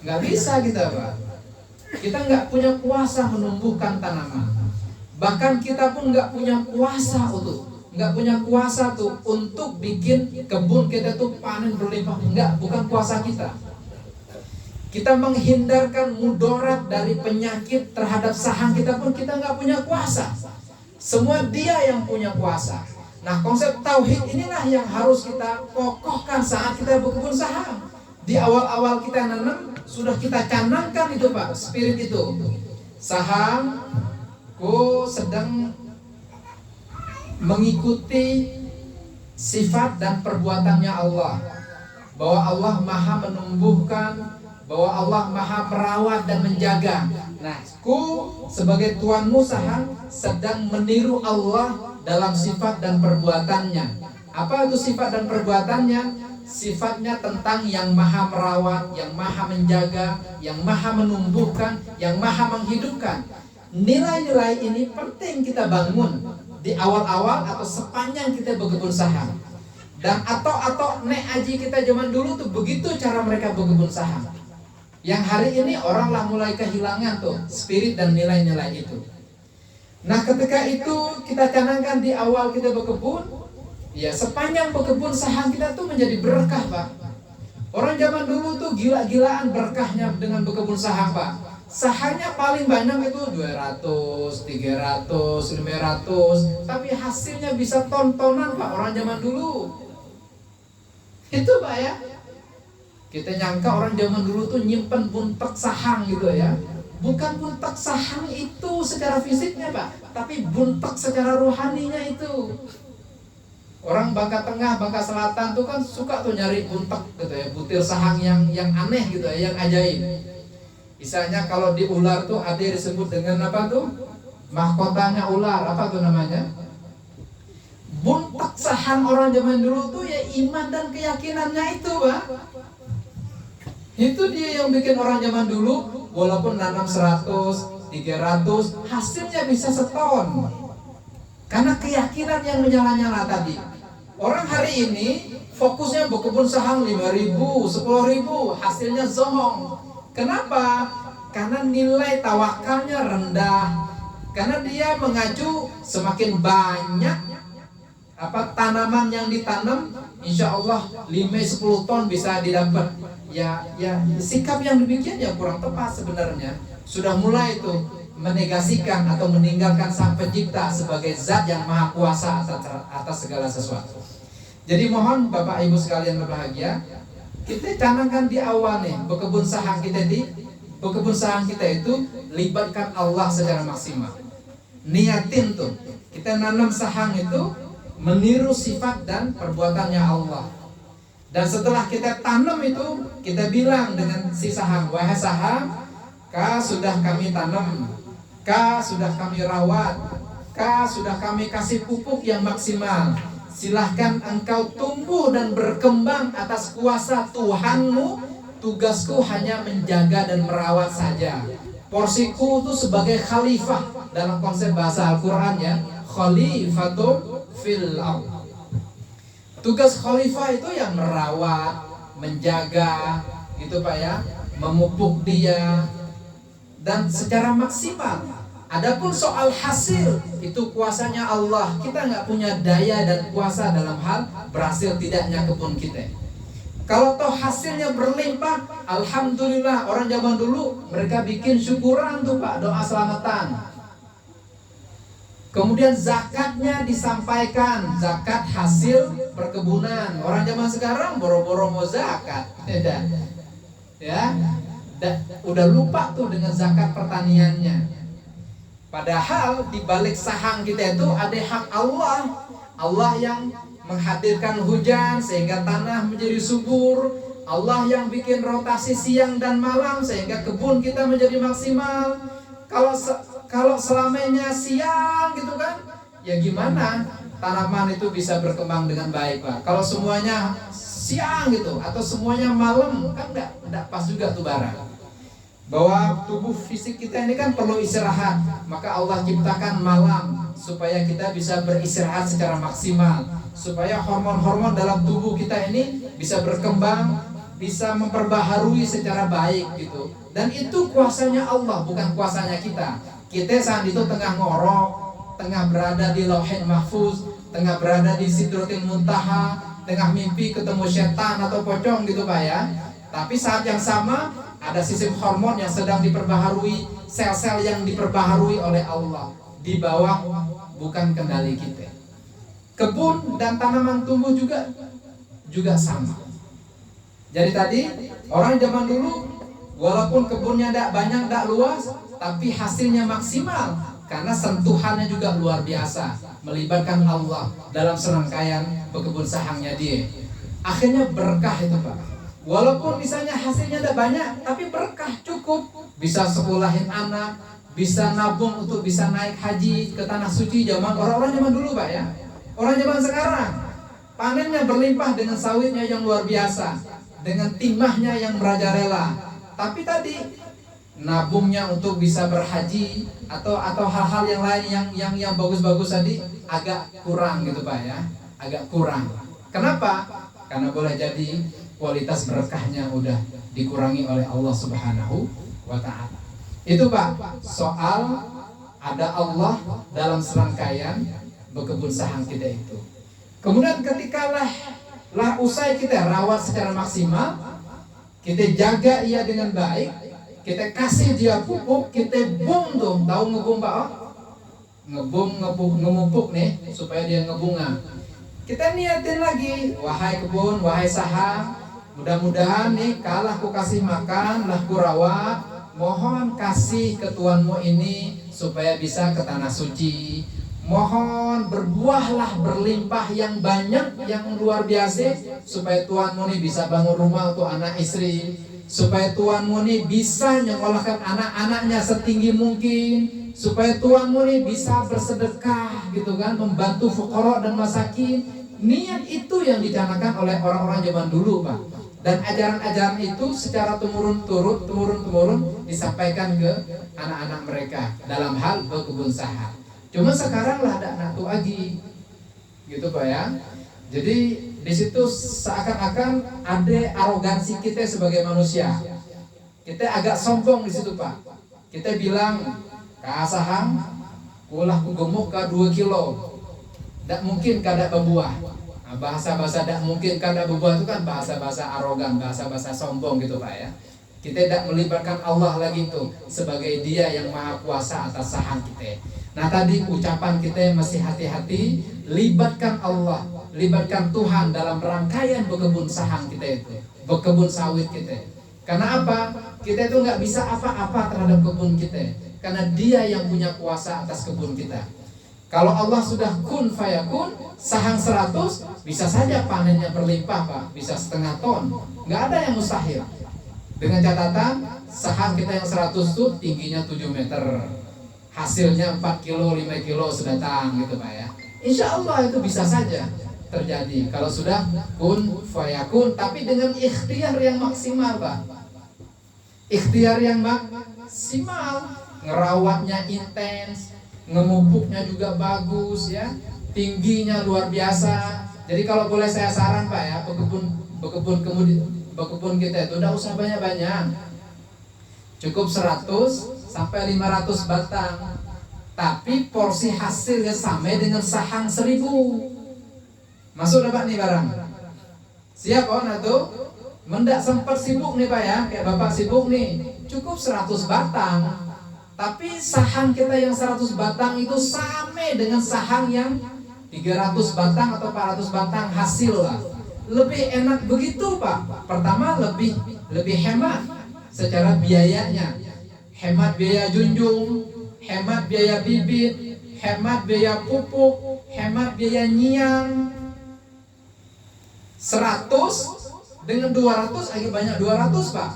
Nggak bisa kita Pak. Kita nggak punya kuasa menumbuhkan tanaman. Bahkan kita pun nggak punya kuasa untuk bikin kebun kita tuh panen berlimpah. Bukan kuasa kita. Kita menghindarkan mudarat dari penyakit terhadap sahang kita pun kita nggak punya kuasa. Semua dia yang punya kuasa. Nah, konsep tauhid inilah yang harus kita kokohkan saat kita berkebun sahang. Di awal-awal kita nanam sudah kita canangkan itu Pak, spirit itu. Sahangku sedang mengikuti sifat dan perbuatannya Allah, bahwa Allah maha menumbuhkan, bahwa Allah maha merawat dan menjaga. Nah, ku sebagai tuanmu sahang sedang meniru Allah dalam sifat dan perbuatannya. Apa itu sifat dan perbuatannya? Sifatnya tentang yang maha merawat, yang maha menjaga, yang maha menumbuhkan, yang maha menghidupkan. Nilai-nilai ini penting kita bangun di awal-awal atau sepanjang kita berkebun sahang. Dan atau nek aji kita zaman dulu tuh begitu cara mereka berkebun sahang. Yang hari ini orang lah mulai kehilangan tuh spirit dan nilai-nilai itu. Nah, ketika itu kita canangkan di awal kita berkebun, ya sepanjang berkebun sahang kita tuh menjadi berkah Pak. Orang zaman dulu tuh gila-gilaan berkahnya dengan berkebun sahang Pak. Sahangnya paling banyak itu 200, 300, 500, tapi hasilnya bisa ton-tonan Pak orang zaman dulu. Itu Pak ya. Kita nyangka orang zaman dulu tuh nyimpen buntek sahang gitu ya. Bukan buntek sahang itu secara fisiknya Pak, tapi buntek secara rohaninya itu. Orang Bangka Tengah, Bangka Selatan tuh kan suka tuh nyari buntek gitu ya, butir sahang yang aneh gitu ya, yang ajaib. Misalnya kalau di ular tuh ada disebut dengan apa tuh? Mahkotanya ular, apa tuh namanya? Buntek sahang orang zaman dulu tuh ya iman dan keyakinannya itu Pak. Itu dia yang bikin orang zaman dulu walaupun nanam 100, 300 hasilnya bisa seton. Karena keyakinan yang menyala-nyala tadi. Orang hari ini fokusnya berkebun sahang 5.000, 10.000, hasilnya zohong. Kenapa? Karena nilai tawakalnya rendah. Karena dia mengacu semakin banyak tanaman yang ditanam, insya Allah 5-10 ton bisa didapat. Ya sikap yang demikian ya kurang tepat sebenarnya. Sudah mulai tuh menegasikan atau meninggalkan Sang Pencipta sebagai zat yang maha kuasa atas segala sesuatu. Jadi mohon Bapak Ibu sekalian berbahagia, kita canangkan di awal nih berkebun sahang kita itu libatkan Allah secara maksimal. Niatin tuh kita nanam sahang itu meniru sifat dan perbuatannya Allah. Dan setelah kita tanam itu kita bilang dengan si sahang, wahai sahang, kau sudah kami tanam, kau sudah kami rawat, kau sudah kami kasih pupuk yang maksimal. silahkan engkau tumbuh dan berkembang atas kuasa Tuhanmu. Tugasku hanya menjaga dan merawat saja. Porsiku itu sebagai khalifah dalam konsep bahasa Al-Quran ya, khalifatum fil ardh. Tugas khalifah itu yang merawat, menjaga, gitu Pak ya, memupuk dia dan secara maksimal. Adapun soal hasil itu kuasanya Allah. Kita nggak punya daya dan kuasa dalam hal berhasil tidaknya kebun kita. Kalau toh hasilnya berlimpah, alhamdulillah. Orang zaman dulu mereka bikin syukuran tuh Pak, doa selamatan. Kemudian zakatnya disampaikan, zakat hasil perkebunan. Orang zaman sekarang boro-boro mau zakat, ya, udah lupa tuh dengan zakat pertaniannya. Padahal di balik sahang kita itu ada hak Allah. Allah yang menghadirkan hujan sehingga tanah menjadi subur. Allah yang bikin rotasi siang dan malam sehingga kebun kita menjadi maksimal. Kalau selamanya siang gitu kan, ya gimana tanaman itu bisa berkembang dengan baik Pak? Kalau semuanya siang gitu atau semuanya malam kan enggak pas juga tuh barang. Bahwa tubuh fisik kita ini kan perlu istirahat, maka Allah ciptakan malam supaya kita bisa beristirahat secara maksimal, supaya hormon-hormon dalam tubuh kita ini bisa berkembang, bisa memperbaharui secara baik gitu. Dan itu kuasanya Allah, bukan kuasanya kita. Kita saat itu tengah ngorok, tengah berada di Lauhin Mahfuz, tengah berada di Sidratil Muntaha, tengah mimpi ketemu setan atau pocong gitu Pak ya. Tapi saat yang sama ada sistem hormon yang sedang diperbaharui, sel-sel yang diperbaharui oleh Allah di bawah bukan kendali kita. Kebun dan tanaman tumbuh juga sama. Jadi tadi orang zaman dulu walaupun kebunnya tidak banyak, tidak luas, tapi hasilnya maksimal karena sentuhannya juga luar biasa, melibatkan Allah dalam serangkaian berkebun sahangnya dia. Akhirnya berkah itu Pak. Walaupun misalnya hasilnya tidak banyak, tapi berkah cukup. Bisa sekolahin anak, bisa nabung untuk bisa naik haji ke tanah suci zaman orang-orang zaman dulu Pak ya. Orang zaman sekarang panennya berlimpah dengan sawitnya yang luar biasa, dengan timahnya yang merajalela. Tapi tadi nabungnya untuk bisa berhaji atau hal-hal yang lain yang bagus-bagus tadi agak kurang gitu Pak ya, agak kurang. Kenapa? Karena boleh jadi kualitas berkahnya udah dikurangi oleh Allah Subhanahu wa ta'ala. Itu Pak, soal ada Allah dalam serangkaian berkebun sahang kita itu. Kemudian ketika lah usai kita rawat secara maksimal, kita jaga ia dengan baik, kita kasih dia pupuk, kita bum tuh, tahu ngebum Pak? Ngemupuk nih supaya dia ngebunga. Kita niatin lagi, wahai kebun, wahai sahang, mudah-mudahan nih kalah ku kasih makan, lah ku rawat, mohon kasih ke Tuanmu ini supaya bisa ke tanah suci. Mohon berbuahlah berlimpah yang banyak, yang luar biasa, supaya Tuanmu ini bisa bangun rumah untuk anak istri, supaya Tuanmu ini bisa nyekolahkan anak-anaknya setinggi mungkin, supaya Tuanmu ini bisa bersedekah gitu kan, membantu fuqara dan masakin. Niat itu yang dicanangkan oleh orang-orang zaman dulu Pak. Dan ajaran-ajaran itu secara temurun-temurun disampaikan ke anak-anak mereka dalam hal berkebun sahang. Cuma sekarang lah ada anak tuh lagi, gitu Pak ya. Jadi di situ seakan-akan ada arogansi kita sebagai manusia. Kita agak sombong di situ Pak. Kita bilang sahang, kulah kugemuk ke 2 kilo. Tak mungkin kada berbuah. Nah, bahasa-bahasa tak mungkin kada berbuah itu kan bahasa-bahasa arogan, bahasa-bahasa sombong gitu Pak ya. Kita tidak melibatkan Allah lagi itu sebagai Dia yang maha kuasa atas sahang kita. Nah tadi ucapan kita masih hati-hati, libatkan Allah, libatkan Tuhan dalam rangkaian berkebun sahang kita itu, berkebun sawit kita. Karena apa? Kita itu nggak bisa apa-apa terhadap kebun kita, karena Dia yang punya kuasa atas kebun kita. Kalau Allah sudah kun fayakun, sahang 100, bisa saja panennya berlimpah Pak, bisa setengah ton, nggak ada yang mustahil. Dengan catatan sahang kita yang 100 itu tingginya 7 meter, hasilnya 4 kilo, 5 kilo sedatang gitu Pak ya. Insya Allah itu bisa saja. terjadi. Kalau sudah kun fayakun, tapi dengan ikhtiar yang maksimal, Pak. Ikhtiar yang maksimal, ngerawatnya intens, ngemupuknya juga bagus ya, tingginya luar biasa. Jadi kalau boleh saya saran, Pak ya, bekebun kita itu udah usah banyak-banyak. Cukup 100 sampai 500 batang. Tapi porsi hasilnya sama dengan sahang 1000. Masuk dapat nih barang. Siap oh tuh? Mendak sempat sibuk nih Pak ya, kayak Bapak sibuk nih. Cukup 100 batang. Tapi sahang kita yang 100 batang itu sama dengan sahang yang 300 batang atau 400 batang hasil lah. Lebih enak begitu Pak. Pertama lebih hemat secara biayanya. Hemat biaya junjung, hemat biaya bibit, hemat biaya pupuk, hemat biaya nyiang. 100 dengan 200 lagi banyak 200 Pak.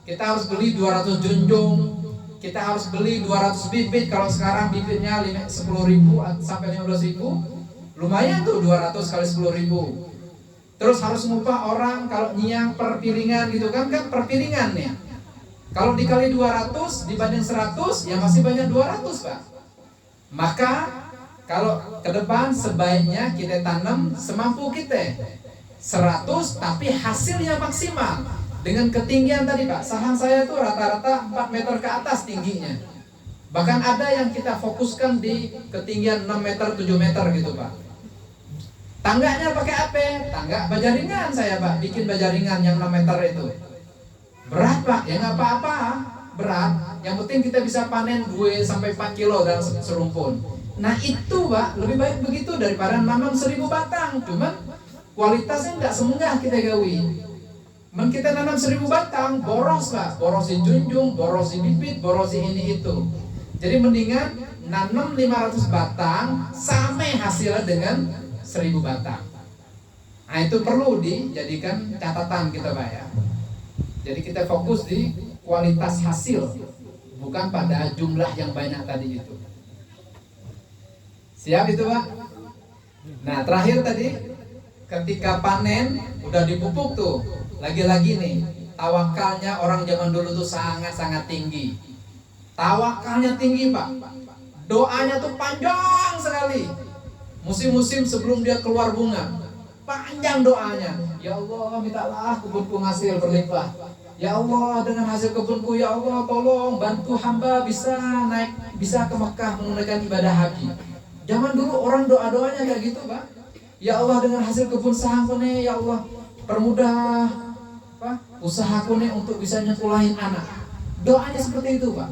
Kita harus beli 200 junjung, kita harus beli 200 bibit. Kalau sekarang bibitnya 10.000 sampai 15.000, lumayan tuh 200 kali 10.000. Terus harus ngupah orang kalau nyiang per piringan gitu kan per piringan nih. Kalau dikali 200 dibanding 100 ya masih banyak 200 Pak. Maka kalau ke depan sebaiknya kita tanam semampu kita 100 tapi hasilnya maksimal. Dengan ketinggian tadi Pak, sahang saya tuh rata-rata 4 meter ke atas tingginya. Bahkan ada yang kita fokuskan di ketinggian 6 meter, 7 meter gitu Pak. Tangganya pakai apa? Tangga bajaringan saya Pak, bikin bajaringan yang 6 meter itu. Berat Pak, ya nggak apa-apa, berat. Yang penting kita bisa panen 2 sampai 4 kilo dalam serumpun. Nah itu Pak, lebih baik begitu daripada nanam 1000 batang. Cuman kualitasnya nggak semenggah kita gawi. Kita nanam 1000 batang, boros Pak, borosi junjung, borosi bibit, borosi ini itu. Jadi mendingan nanam 500 batang, sama hasilnya dengan 1000 batang. Nah itu perlu dijadikan catatan kita Pak ya. Jadi kita fokus di kualitas hasil, bukan pada jumlah yang banyak tadi itu. Siap itu Pak? Nah terakhir tadi, ketika panen udah dipupuk tuh, lagi-lagi nih tawakalnya orang zaman dulu tuh sangat-sangat tinggi. Tawakalnya tinggi Pak. Doanya tuh panjang sekali. Musim-musim sebelum dia keluar bunga, panjang doanya. Ya Allah, mintalah kebunku hasil berlimpah. Ya Allah, dengan hasil kebunku ya Allah tolong bantu hamba bisa ke Mekah menunaikan ibadah haji. Zaman dulu orang doa-doanya kayak gitu Pak. Ya Allah, dengan hasil kebun sahangku nih ya Allah permudah usahaku nih untuk bisa nyekolahin anak. Doanya seperti itu Pak.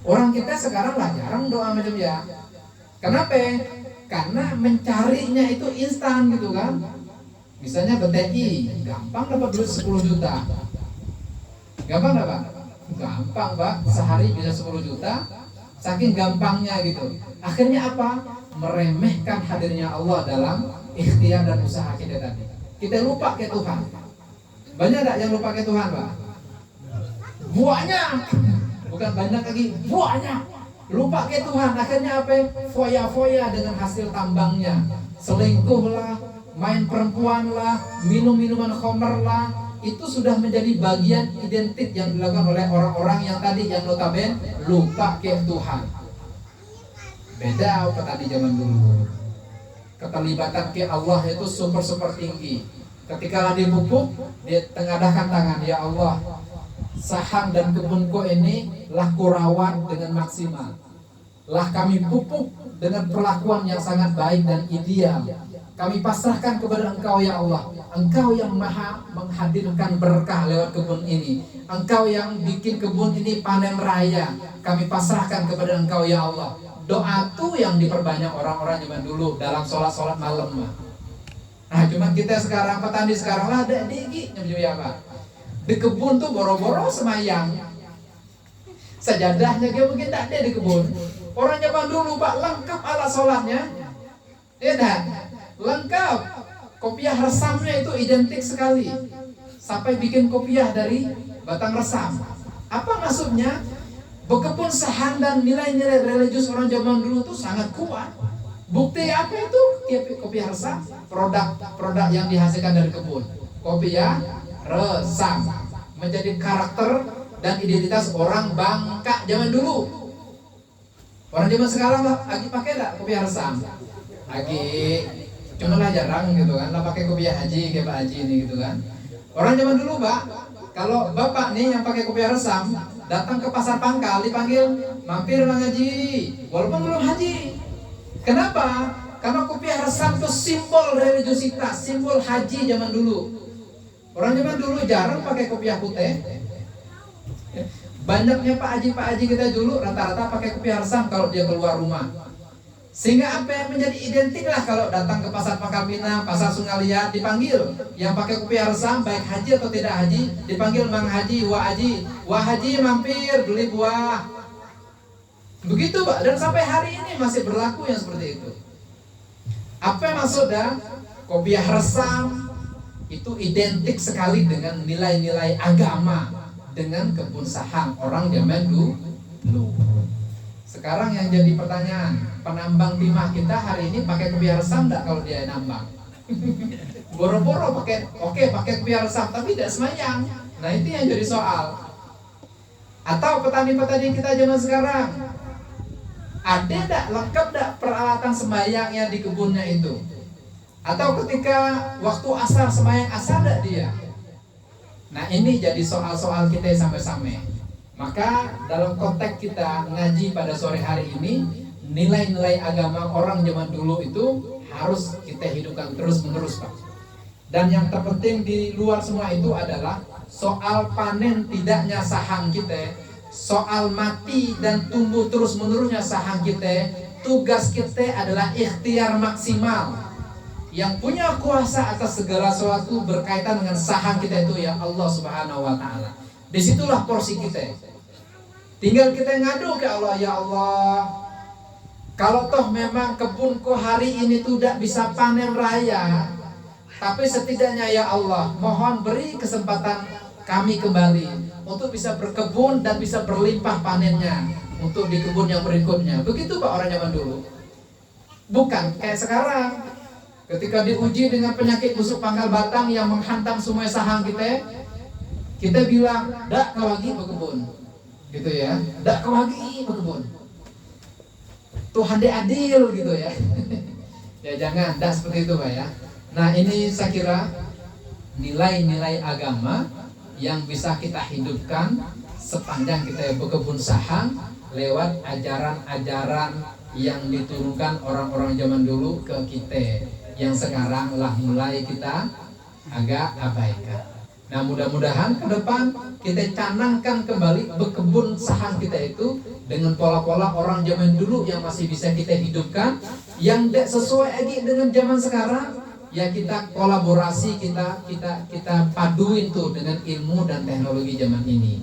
Orang kita sekarang lah jarang doa macam ya. Kenapa? Karena mencarinya itu instan gitu kan. Misalnya BTI, gampang dapat duit 10 juta. Gampang gak Pak? Gampang Pak, sehari bisa 10 juta. Saking gampangnya gitu. Akhirnya apa? Meremehkan hadirnya Allah dalam ikhtiar dan usaha kita tadi. Kita lupa ke Tuhan. Banyak tak yang lupa ke Tuhan Pak? Banyak. Bukan banyak lagi, banyak. Lupa ke Tuhan, akhirnya apa? Foya-foya dengan hasil tambangnya. Selingkuh lah, main perempuan lah, minum minuman khamr lah. Itu sudah menjadi bagian identik yang dilakukan oleh orang-orang yang tadi yang notabene lupa ke Tuhan. Beda petani zaman dulu. Keterlibatan ke Allah itu super tinggi. Ketika lagi pupuk, dia tengadahkan tangan, ya Allah, sahang dan kebunku ini lah kurawat dengan maksimal. Lah kami pupuk dengan perlakuan yang sangat baik dan ideal. Kami pasrahkan kepada Engkau ya Allah. Engkau yang maha menghadirkan berkah lewat kebun ini. Engkau yang bikin kebun ini panen raya. Kami pasrahkan kepada Engkau ya Allah. Doa tuh yang diperbanyak orang-orang zaman dulu dalam sholat malam. Nah cuman kita sekarang, petani sekarang lah ada digi ya Pak. Di kebun tuh boro-boro semayang. Sajadahnya dia mungkin tak ada di kebun. Orang zaman dulu Pak lengkap alat sholatnya. Ya dah, lengkap. Kopiah resamnya itu identik sekali. Sampai bikin kopiah dari batang resam. Apa maksudnya? Berkebun saham dan nilai-nilai religius orang zaman dulu tuh sangat kuat. Bukti apa itu? Kopiah resam, produk yang dihasilkan dari kebun. Kopiah resam menjadi karakter dan identitas orang Bangka zaman dulu. Orang zaman sekarang lagi pakai enggak kopiah resam? Lagi, cuma lah jarang gitu kan, lah pakai kopiah haji kayak Pak Haji ini gitu kan. Orang zaman dulu Pak, kalau Bapak nih yang pakai kopiah resam datang ke pasar Pangkal dipanggil mampir Bang Haji, walaupun belum haji. Kenapa? Karena kopiah resam itu simbol religiositas, simbol haji zaman dulu. Orang zaman dulu jarang pakai kopiah putih. Banyaknya Pak Haji kita dulu rata-rata pakai kopiah resam kalau dia keluar rumah. Sehingga apa yang menjadi identik lah kalau datang ke pasar Pangkal Pinang, pasar Sungai Liat dipanggil yang pakai kopiah resam baik haji atau tidak haji dipanggil Mang Haji, Wah Haji mampir beli buah. Begitu Pak, dan sampai hari ini masih berlaku yang seperti itu. Apa yang maksud dah? Kopiah resam itu identik sekali dengan nilai-nilai agama, dengan kebun saham orang zaman dulu. Sekarang yang jadi pertanyaan, penambang timah kita hari ini pakai kopiah resam enggak kalau dia nambang? Boro-boro pakai kopiah resam tapi tidak semayang. Nah itu yang jadi soal. Atau petani-petani kita zaman sekarang, ada enggak, lengkap enggak peralatan sembahyangnya di kebunnya itu? Atau ketika waktu asar sembahyang asar enggak dia? Nah ini jadi soal-soal kita sampai-sampai. Maka dalam konteks kita ngaji pada sore hari ini, nilai-nilai agama orang zaman dulu itu harus kita hidupkan terus-menerus Pak. Dan yang terpenting di luar semua itu adalah soal panen tidaknya saham kita, soal mati dan tumbuh terus-menerusnya saham kita. Tugas kita adalah ikhtiar maksimal. Yang punya kuasa atas segala sesuatu berkaitan dengan saham kita itu ya Allah Subhanahu wa Ta'ala. Disitulah porsi kita. Tinggal kita ngadu ke Allah, ya Allah, kalau toh memang kebunku hari ini tidak bisa panen raya, tapi setidaknya ya Allah, mohon beri kesempatan kami kembali untuk bisa berkebun dan bisa berlimpah panennya untuk di kebun yang berikutnya. Begitu Pak orang zaman dulu. Bukan kayak sekarang. Ketika diuji dengan penyakit busuk pangkal batang yang menghantam semua saham kita bilang, dak kau lagi berkebun, gitu ya, dak kau lagi berkebun. Tuhan dia adil gitu ya. Ya jangan, dak seperti itu Pak ya. Nah ini saya kira nilai-nilai agama yang bisa kita hidupkan sepanjang kita berkebun saham lewat ajaran-ajaran yang diturunkan orang-orang zaman dulu ke kita, yang sekarang lah mulai kita agak abaikan. Nah mudah-mudahan ke depan kita canangkan kembali berkebun saham kita itu dengan pola-pola orang zaman dulu yang masih bisa kita hidupkan, yang tidak sesuai lagi dengan zaman sekarang. Ya kita kolaborasi, kita paduin tuh dengan ilmu dan teknologi zaman ini.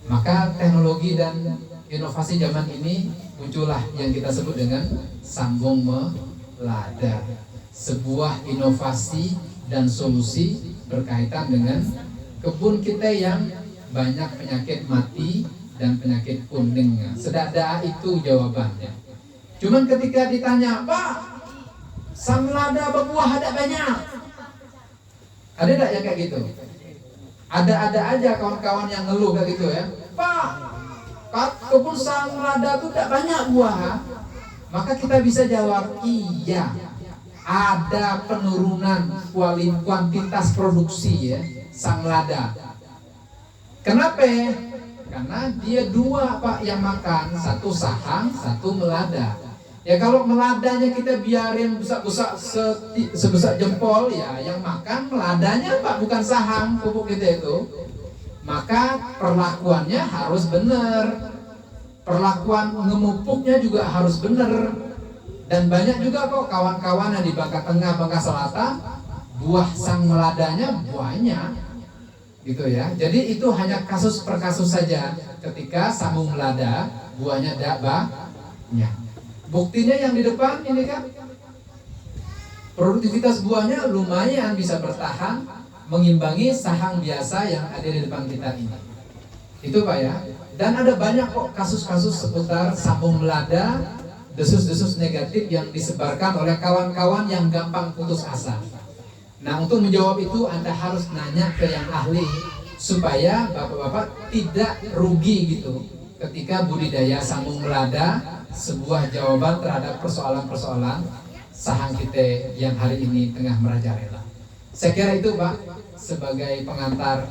Maka teknologi dan inovasi zaman ini muncullah yang kita sebut dengan sambung melada, sebuah inovasi dan solusi berkaitan dengan kebun kita yang banyak penyakit mati dan penyakit kuning. Sedada itu jawabannya. Cuman ketika ditanya, Pak, sang lada berbuah ada banyak, ada enggak yang kayak gitu? Ada aja kawan-kawan yang ngeluh kayak gitu ya, Pak, kebun sang lada itu tidak banyak buah. Maka kita bisa jawab, iya, ada penurunan kuantitas produksi ya sang lada. Kenapa? Karena dia dua Pak yang makan, satu saham, satu melada. Ya kalau meladanya kita biarin besar-besar sebesar jempol ya, yang makan meladanya Pak, bukan saham pupuk kita itu. Maka perlakuannya harus benar. Perlakuan ngemupuknya juga harus benar. Dan banyak juga kok kawan-kawan yang di Bangka Tengah, Bangka Selatan, buah sang meladanya banyak, gitu ya. Jadi itu hanya kasus per kasus saja. Ketika sambung melada, buahnya tidak banyak. Buktinya yang di depan ini kan, produktivitas buahnya lumayan bisa bertahan, mengimbangi sahang biasa yang ada di depan kita ini. Itu Pak ya. Dan ada banyak kok kasus-kasus seputar sambung melada desus-desus negatif yang disebarkan oleh kawan-kawan yang gampang putus asa. Nah, untuk menjawab itu Anda harus nanya ke yang ahli supaya bapak-bapak tidak rugi gitu ketika budidaya sambung melada sebuah jawaban terhadap persoalan-persoalan sahang kita yang hari ini tengah merajalela. Saya kira itu Pak sebagai pengantar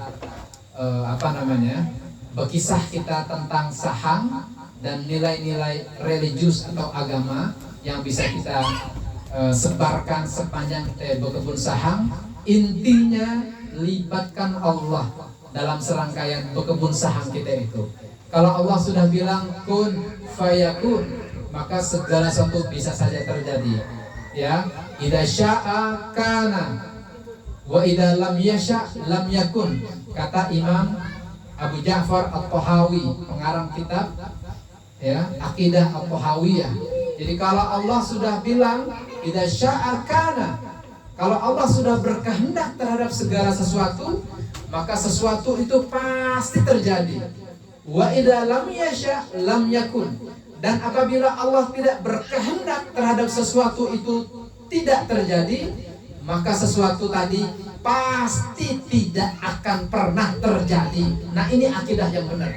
berkisah kita tentang sahang dan nilai-nilai religius atau agama yang bisa kita sebarkan sepanjang kita berkebun sahang. Intinya libatkan Allah dalam serangkaian berkebun sahang kita itu. Kalau Allah sudah bilang kun fayakun, maka segala sesuatu bisa saja terjadi. Ya, idza syaa kana wa idza lam yasha lam yakun, kata Imam Abu Ja'far At-Tahawi, pengarang kitab ya Aqidah At-Tahawiyah. Jadi kalau Allah sudah bilang idza syaa kana, kalau Allah sudah berkehendak terhadap segala sesuatu, maka sesuatu itu pasti terjadi. Wa idza lam yasha lam yakun, dan apabila Allah tidak berkehendak terhadap sesuatu itu tidak terjadi, maka sesuatu tadi pasti tidak akan pernah terjadi. Nah, ini akidah yang benar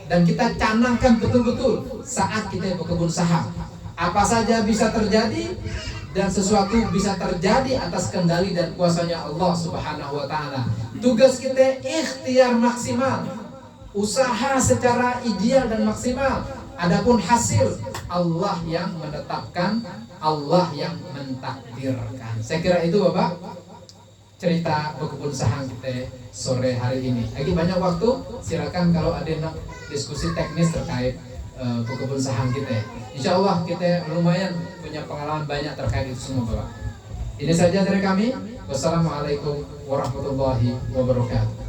dan kita canangkan betul-betul saat kita berkebun saham. Apa saja bisa terjadi dan sesuatu bisa terjadi atas kendali dan kuasanya Allah Subhanahu wa taala. Tugas kita ikhtiar maksimal, usaha secara ideal dan maksimal. Adapun hasil Allah yang menetapkan, Allah yang mentakdirkan. Saya kira itu Bapak cerita berkebun sahang kita sore hari ini. Lagi banyak waktu, silakan kalau ada yang diskusi teknis terkait berkebun sahang kita. Insya Allah kita lumayan punya pengalaman banyak terkait itu semua Bapak. Ini saja dari kami. Wassalamualaikum warahmatullahi wabarakatuh.